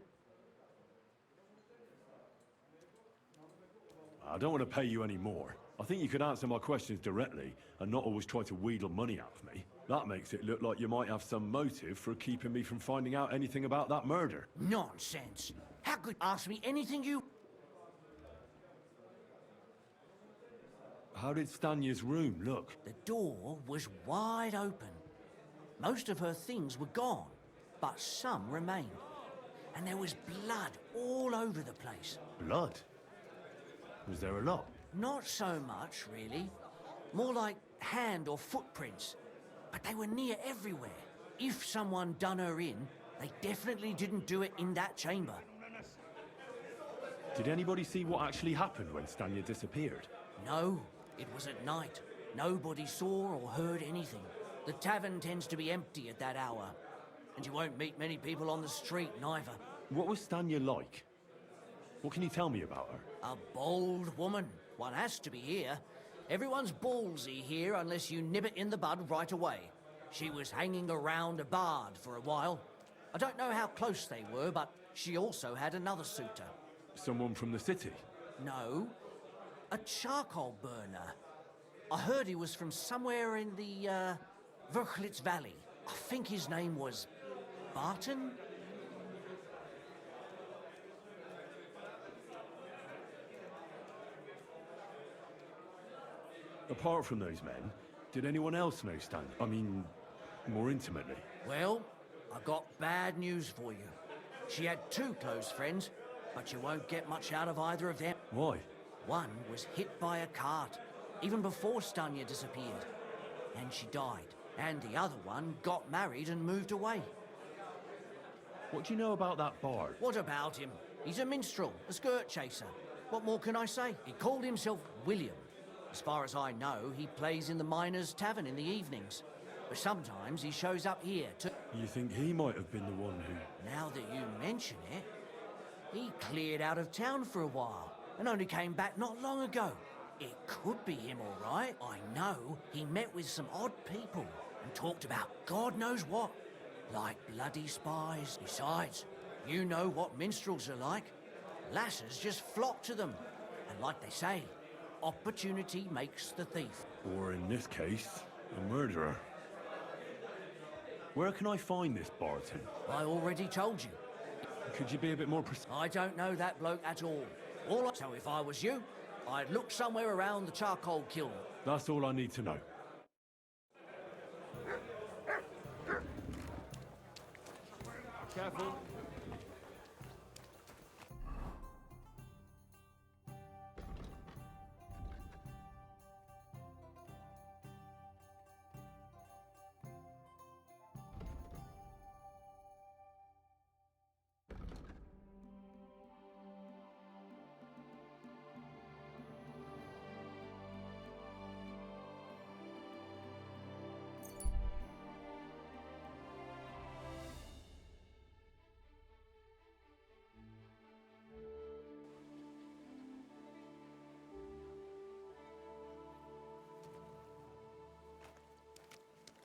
I don't want to pay you any more. I think you could answer my questions directly and not always try to wheedle money out of me. That makes it look like you might have some motive for keeping me from finding out anything about that murder. Nonsense. How could you ask me anything you... How did Stanya's room look? The door was wide open. Most of her things were gone, but some remained. And there was blood all over the place. Blood? Was there a lot? Not so much, really. More like hand or footprints. But they were near everywhere. If someone done her in, they definitely didn't do it in that chamber. Did anybody see what actually happened when Stanya disappeared? No, it was at night. Nobody saw or heard anything. The tavern tends to be empty at that hour. And you won't meet many people on the street, neither. What was Stanya like? What can you tell me about her? A bold woman. One has to be here. Everyone's ballsy here unless you nib it in the bud right away. She was hanging around a bard for a while. I don't know how close they were, but she also had another suitor. Someone from the city? No, a charcoal burner. I heard he was from somewhere in the, Verchlitz Valley. I think his name was Barton? Apart from those men, did anyone else know Stan? I mean, more intimately? Well, I got bad news for you. She had two close friends, but you won't get much out of either of them. Why? One was hit by a cart, even before Stanya disappeared. And she died. And the other one got married and moved away. What do you know about that bard? What about him? He's a minstrel, a skirt chaser. What more can I say? He called himself William. As far as I know, he plays in the Miners' Tavern in the evenings. But sometimes he shows up here too. You think he might have been the one who... Now that you mention it, he cleared out of town for a while and only came back not long ago. It could be him, all right. I know he met with some odd people and talked about God knows what, like bloody spies. Besides, you know what minstrels are like. Lasses just flock to them. And like they say, opportunity makes the thief. Or in this case, a murderer. Where can I find this Barton? I already told you. Could you be a bit more precise? I don't know that bloke at all. So if I was you, I'd look somewhere around the charcoal kiln. That's all I need to know. Careful.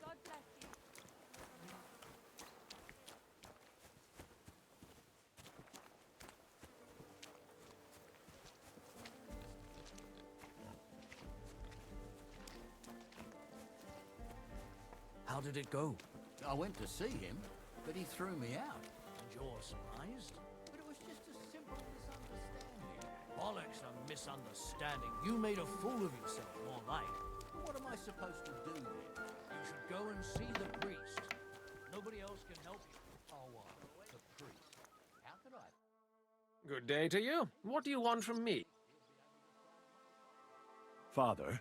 God bless you. How did it go? I went to see him, but he threw me out. And you're surprised? But it was just a simple misunderstanding. bollocks on misunderstanding. You made a fool of yourself, more like. What am I supposed to do then? You should go and see the priest. Nobody else can help you. Oh, what? The priest? How could I? Good day to you. What do you want from me? Father,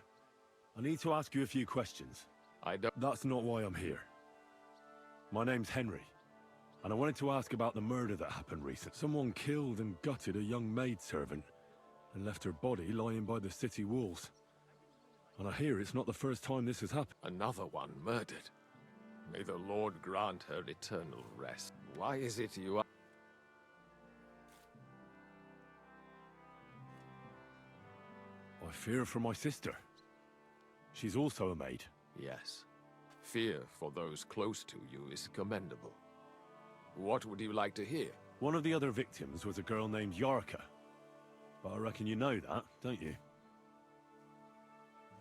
I need to ask you a few questions. I don't... That's not why I'm here. My name's Henry, and I wanted to ask about the murder that happened recently. Someone killed and gutted a young maidservant and left her body lying by the city walls. And I hear it's not the first time this has happened. Another one murdered. May the Lord grant her eternal rest. Why is it you are... I fear for my sister. She's also a maid. Yes. Fear for those close to you is commendable. What would you like to hear? One of the other victims was a girl named Yarka. But I reckon you know that, don't you?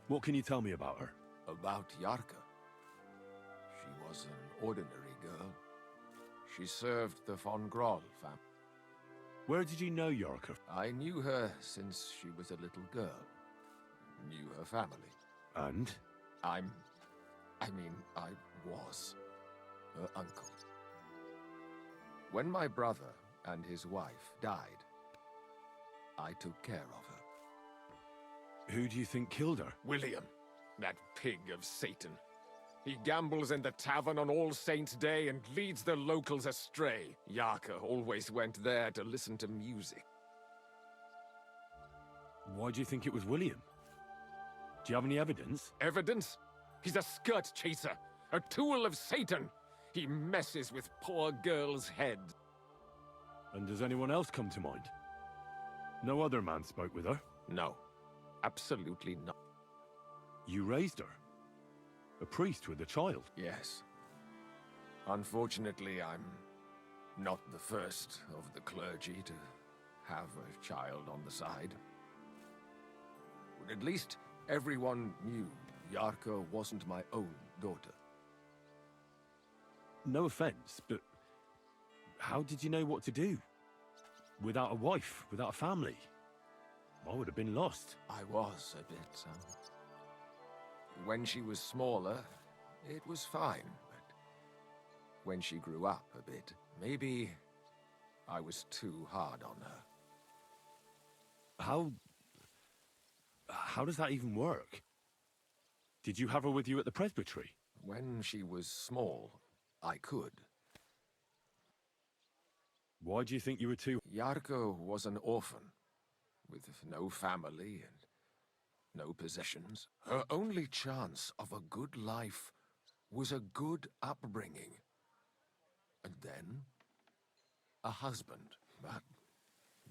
What can you tell me about her? About Yarka? She was an ordinary girl. She served the von Groll family. Where did you know Yarka? I knew her since she was a little girl. Knew her family. And? I was her uncle. When my brother and his wife died, I took care of her. Who do you think killed her? William, that pig of Satan. He gambles in the tavern on All Saints' Day and leads the locals astray. Yarka always went there to listen to music. Why do you think it was William? Do you have any evidence? Evidence? He's a skirt chaser, a tool of Satan. He messes with poor girls' heads. And does anyone else come to mind? No other man spoke with her? No, absolutely not. You raised her? A priest with a child? Yes. Unfortunately, I'm not the first of the clergy to have a child on the side. But at least everyone knew Yarka wasn't my own daughter. No offense, but how did you know what to do? Without a wife, without a family? I would have been lost. I was a bit, when she was smaller, it was fine, but when she grew up a bit, maybe I was too hard on her. How does that even work? Did you have her with you at the presbytery? When she was small, I could. Why do you think you were too... Yarko was an orphan, with no family and no possessions. Her only chance of a good life was a good upbringing. And then, a husband. But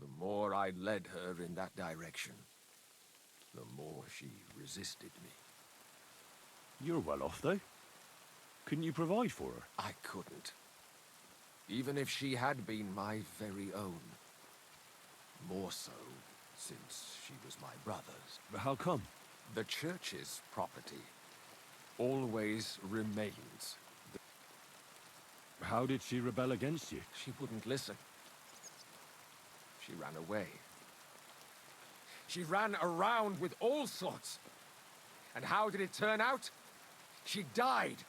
the more I led her in that direction, the more she resisted me. You're well off, though. Couldn't you provide for her? I couldn't. Even if she had been my very own. More so, since she was my brother's. But how come? The church's property always remains. How did she rebel against you? She wouldn't listen. She ran away. She ran around with all sorts. And how did it turn out? She died.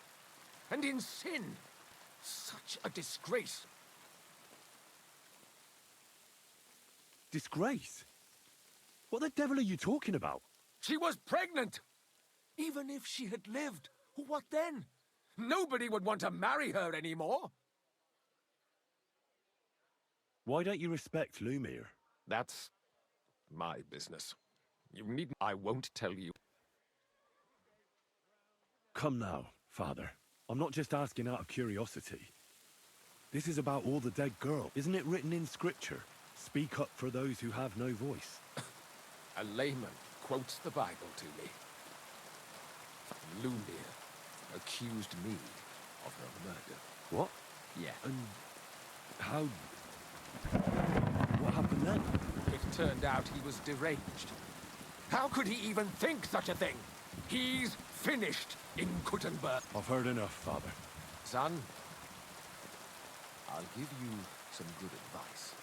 And in sin. Such a disgrace. Disgrace? What the devil are you talking about? She was pregnant! Even if she had lived, what then? Nobody would want to marry her anymore. Why don't you respect Lumiere? That's my business. You needn't... I won't tell you. Come now, Father. I'm not just asking out of curiosity. This is about all the dead girls. Isn't it written in scripture? Speak up for those who have no voice. A layman quotes the Bible to me. Lumiere accused me of her murder. What? Yeah. And how... What happened then? It turned out he was deranged. How could he even think such a thing? He's finished in Kuttenberg. I've heard enough, Father. Son, I'll give you some good advice.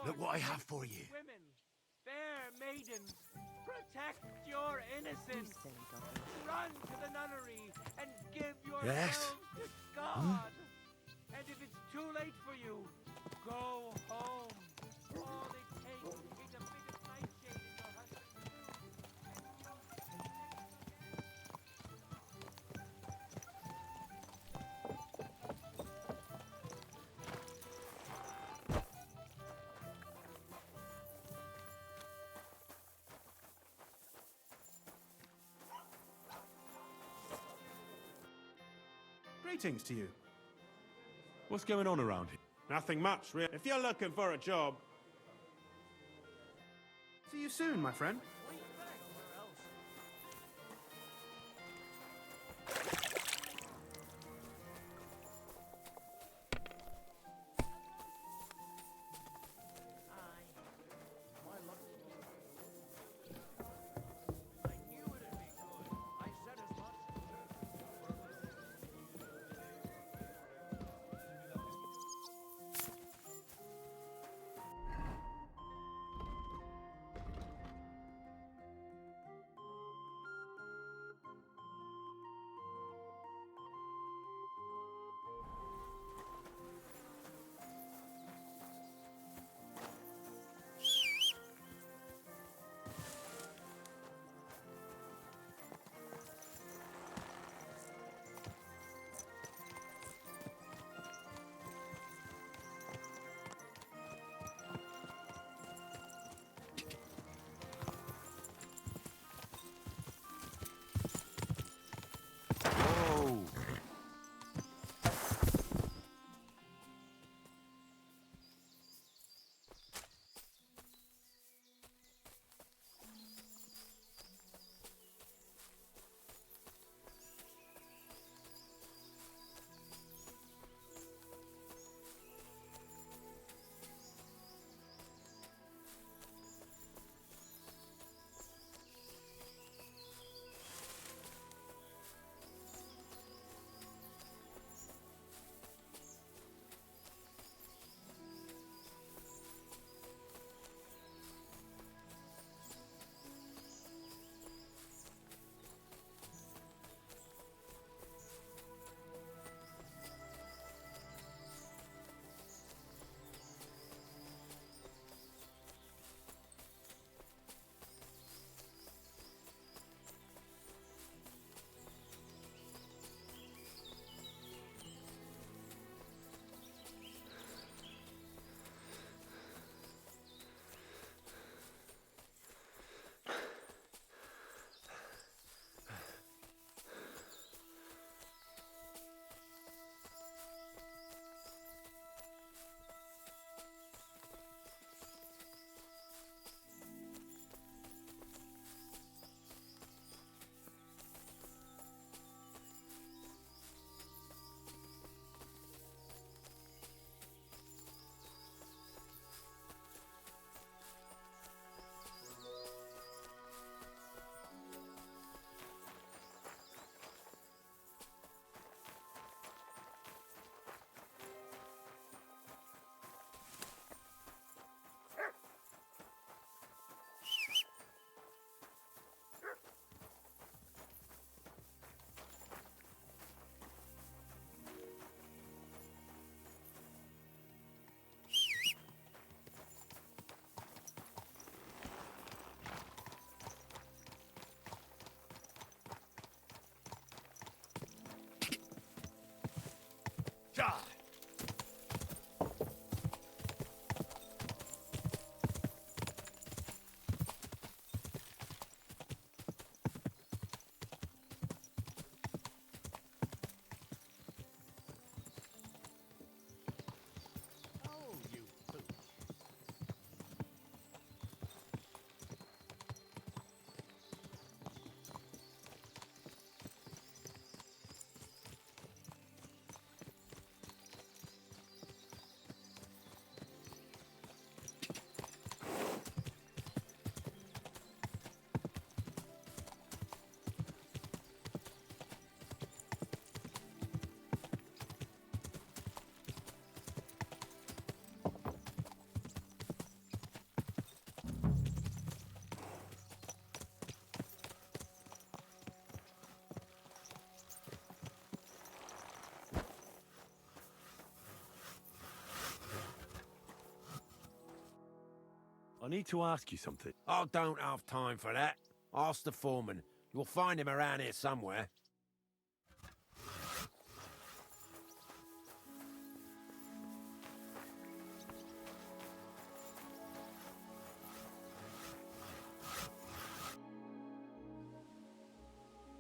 Look what I have for you. Women, fair maidens, protect your innocence. Run to the nunnery and give yourselves to God. And if it's too late for you, go home. All it takes is a bit of nightshade in your husband's Greetings to you. What's going on around here? Nothing much, really. If you're looking for a job... See you soon, my friend. I need to ask you something. I don't have time for that. Ask the foreman. You'll find him around here somewhere.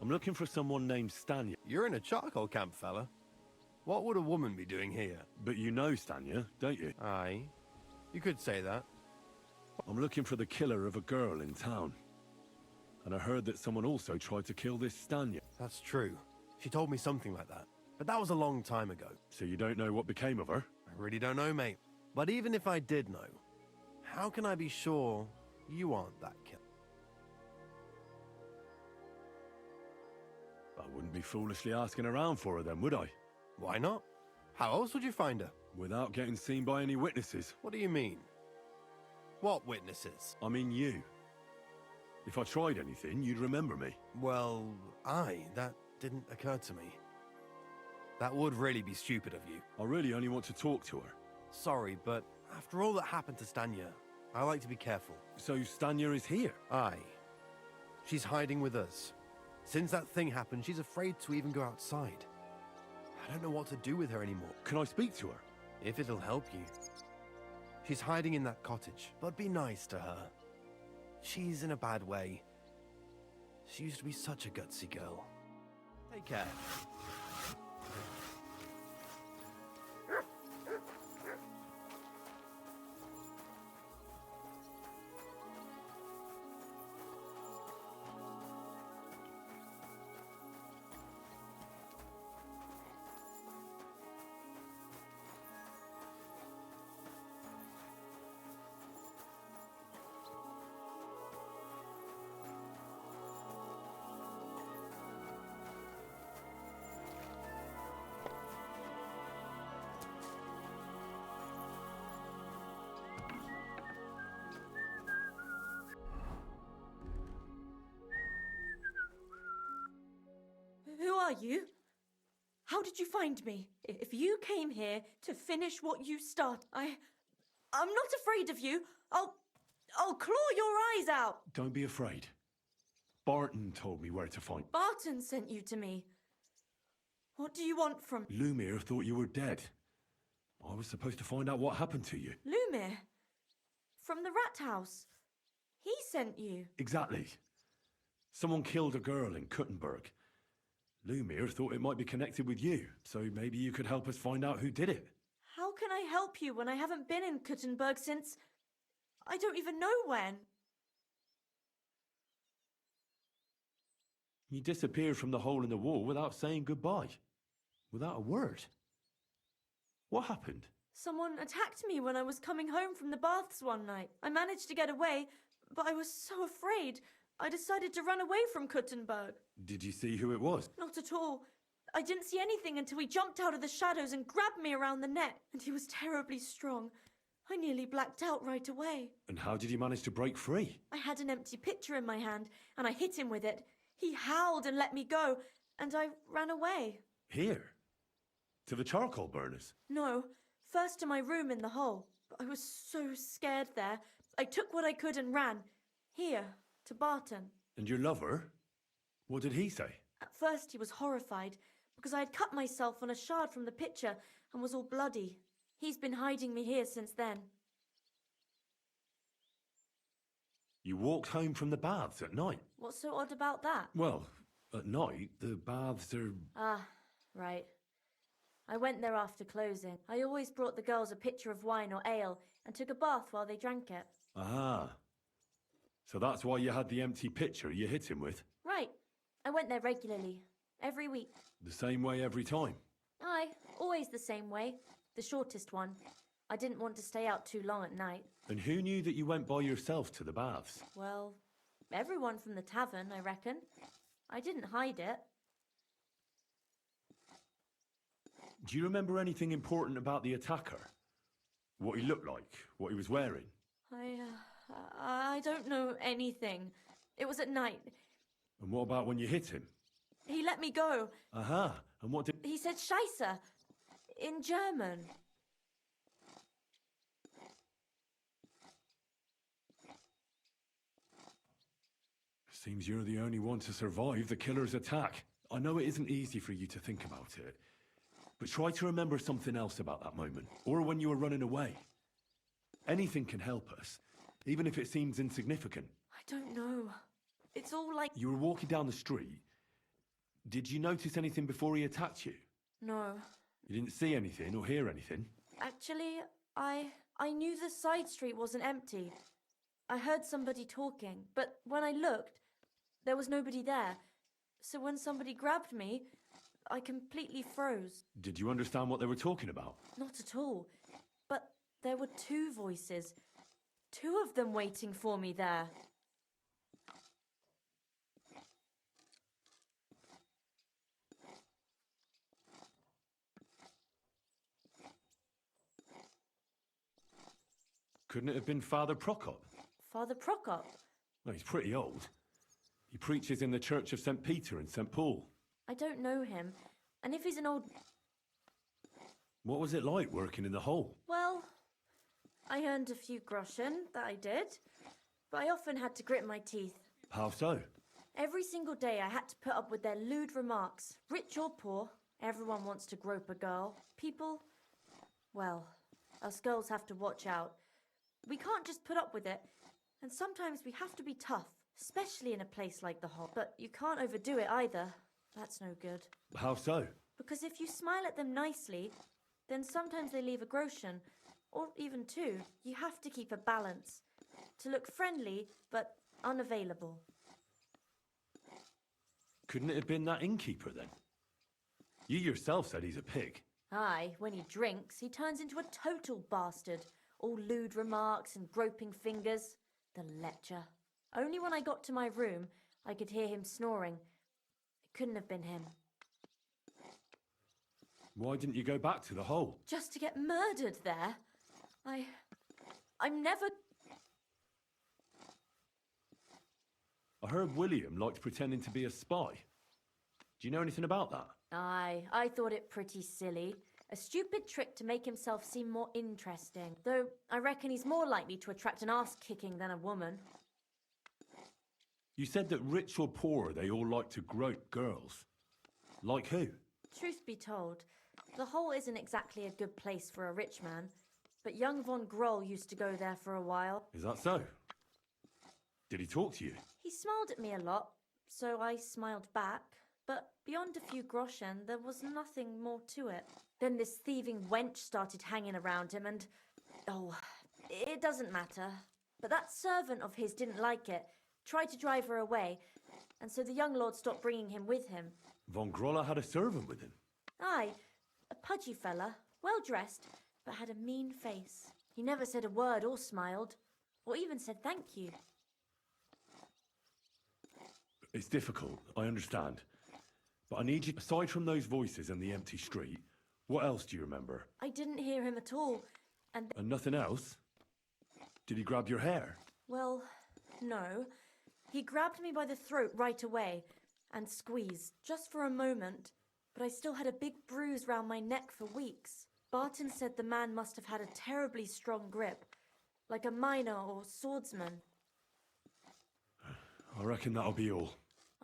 I'm looking for someone named Stanya. You're in a charcoal camp, fella. What would a woman be doing here? But you know Stanya, don't you? Aye. You could say that. I'm looking for the killer of a girl in town. And I heard that someone also tried to kill this Stanya. That's true. She told me something like that. But that was a long time ago. So you don't know what became of her? I really don't know, mate. But even if I did know, how can I be sure you aren't that killer? I wouldn't be foolishly asking around for her then, would I? Why not? How else would you find her? Without getting seen by any witnesses. What do you mean? What witnesses? I mean you. If I tried anything, you'd remember me. Well, that didn't occur to me. That would really be stupid of you. I really only want to talk to her. Sorry, but after all that happened to Stanya, I like to be careful. So Stanya is here? Aye. She's hiding with us. Since that thing happened, she's afraid to even go outside. I don't know what to do with her anymore. Can I speak to her? If it'll help you. She's hiding in that cottage, but be nice to her. She's in a bad way. She used to be such a gutsy girl. Take care. Who are you? How did you find me? If you came here to finish what you start, I'm not afraid of you. I'll claw your eyes out. Don't be afraid. Barton told me where to find. Barton sent you to me. What do you want from... Lumir thought you were dead. I was supposed to find out what happened to you. Lumir? From the rat house? He sent you. Exactly. Someone killed a girl in Kuttenberg. Lumir thought it might be connected with you, so maybe you could help us find out who did it. How can I help you when I haven't been in Kuttenberg since... I don't even know when. You disappeared from the hole in the wall without saying goodbye. Without a word. What happened? Someone attacked me when I was coming home from the baths one night. I managed to get away, but I was so afraid. I decided to run away from Kuttenberg. Did you see who it was? Not at all. I didn't see anything until he jumped out of the shadows and grabbed me around the neck. And he was terribly strong. I nearly blacked out right away. And how did you manage to break free? I had an empty pitcher in my hand, and I hit him with it. He howled and let me go, and I ran away. Here? To the charcoal burners? No, first to my room in the hole. I was so scared there. I took what I could and ran. Here, to Barton. And your lover? What did he say? At first he was horrified, because I had cut myself on a shard from the pitcher and was all bloody. He's been hiding me here since then. You walked home from the baths at night? What's so odd about that? Well, at night, the baths are... Ah, right. I went there after closing. I always brought the girls a pitcher of wine or ale and took a bath while they drank it. Ah. So that's why you had the empty pitcher you hit him with? Right. I went there regularly. Every week. The same way every time? Aye, always the same way. The shortest one. I didn't want to stay out too long at night. And who knew that you went by yourself to the baths? Well, everyone from the tavern, I reckon. I didn't hide it. Do you remember anything important about the attacker? What he looked like? What he was wearing? I don't know anything. It was at night. And what about when you hit him? He let me go. Aha. And what did... He said Scheisse. In German. Seems you're the only one to survive the killer's attack. I know it isn't easy for you to think about it, but try to remember something else about that moment, or when you were running away. Anything can help us, even if it seems insignificant. I don't know. It's all like... You were walking down the street. Did you notice anything before he attacked you? No. You didn't see anything or hear anything? Actually, I knew the side street wasn't empty. I heard somebody talking, but when I looked, there was nobody there. So when somebody grabbed me, I completely froze. Did you understand what they were talking about? Not at all. But there were two voices. Two of them waiting for me there. Couldn't it have been Father Prokop? Father Prokop? Well, he's pretty old. He preaches in the Church of St. Peter and St. Paul. I don't know him. And if he's an old... What was it like working in the hole? Well, I earned a few groschen, that I did. But I often had to grit my teeth. How so? Every single day I had to put up with their lewd remarks. Rich or poor, everyone wants to grope a girl. People, well, us girls have to watch out. We can't just put up with it. And sometimes we have to be tough, especially in a place like the hole. But you can't overdo it either. That's no good. How so? Because if you smile at them nicely, then sometimes they leave a groschen, or even two. You have to keep a balance. To look friendly, but unavailable. Couldn't it have been that innkeeper then? You yourself said he's a pig. Aye, when he drinks, he turns into a total bastard. All lewd remarks and groping fingers. The lecher. Only when I got to my room, I could hear him snoring. It couldn't have been him. Why didn't you go back to the hole? Just to get murdered there? I'm never... I heard William liked pretending to be a spy. Do you know anything about that? Aye, I thought it pretty silly. A stupid trick to make himself seem more interesting. Though, I reckon he's more likely to attract an ass-kicking than a woman. You said that rich or poor, they all like to grope girls. Like who? Truth be told, the hole isn't exactly a good place for a rich man. But young von Groll used to go there for a while. Is that so? Did he talk to you? He smiled at me a lot, so I smiled back. But beyond a few groschen, there was nothing more to it. Then this thieving wench started hanging around him and... Oh, it doesn't matter. But that servant of his didn't like it, tried to drive her away, and so the young lord stopped bringing him with him. Von Groller had a servant with him? Aye, a pudgy fella, well-dressed, but had a mean face. He never said a word or smiled, or even said thank you. It's difficult, I understand. But I need you, aside from those voices and the empty street, what else do you remember? I didn't hear him at all, and... And nothing else? Did he grab your hair? Well, no. He grabbed me by the throat right away, and squeezed, just for a moment. But I still had a big bruise round my neck for weeks. Barton said the man must have had a terribly strong grip, like a miner or swordsman. I reckon that'll be all.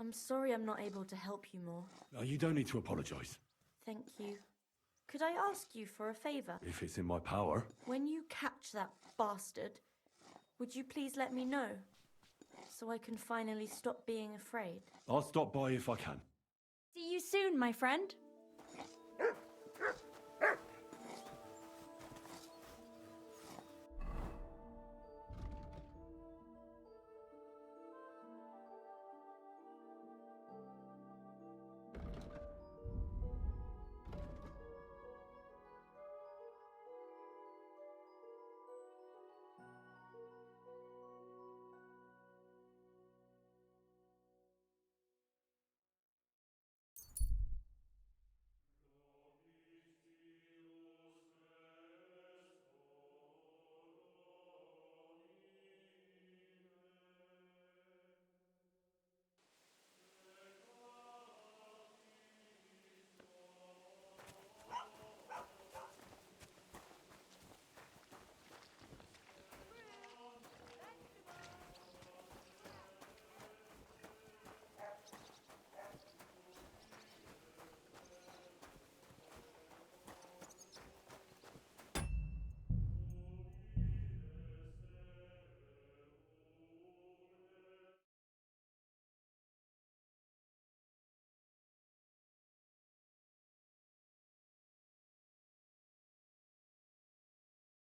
I'm sorry I'm not able to help you more. You don't need to apologise. Thank you. Could I ask you for a favour? If it's in my power. When you catch that bastard, would you please let me know? So I can finally stop being afraid. I'll stop by if I can. See you soon, my friend.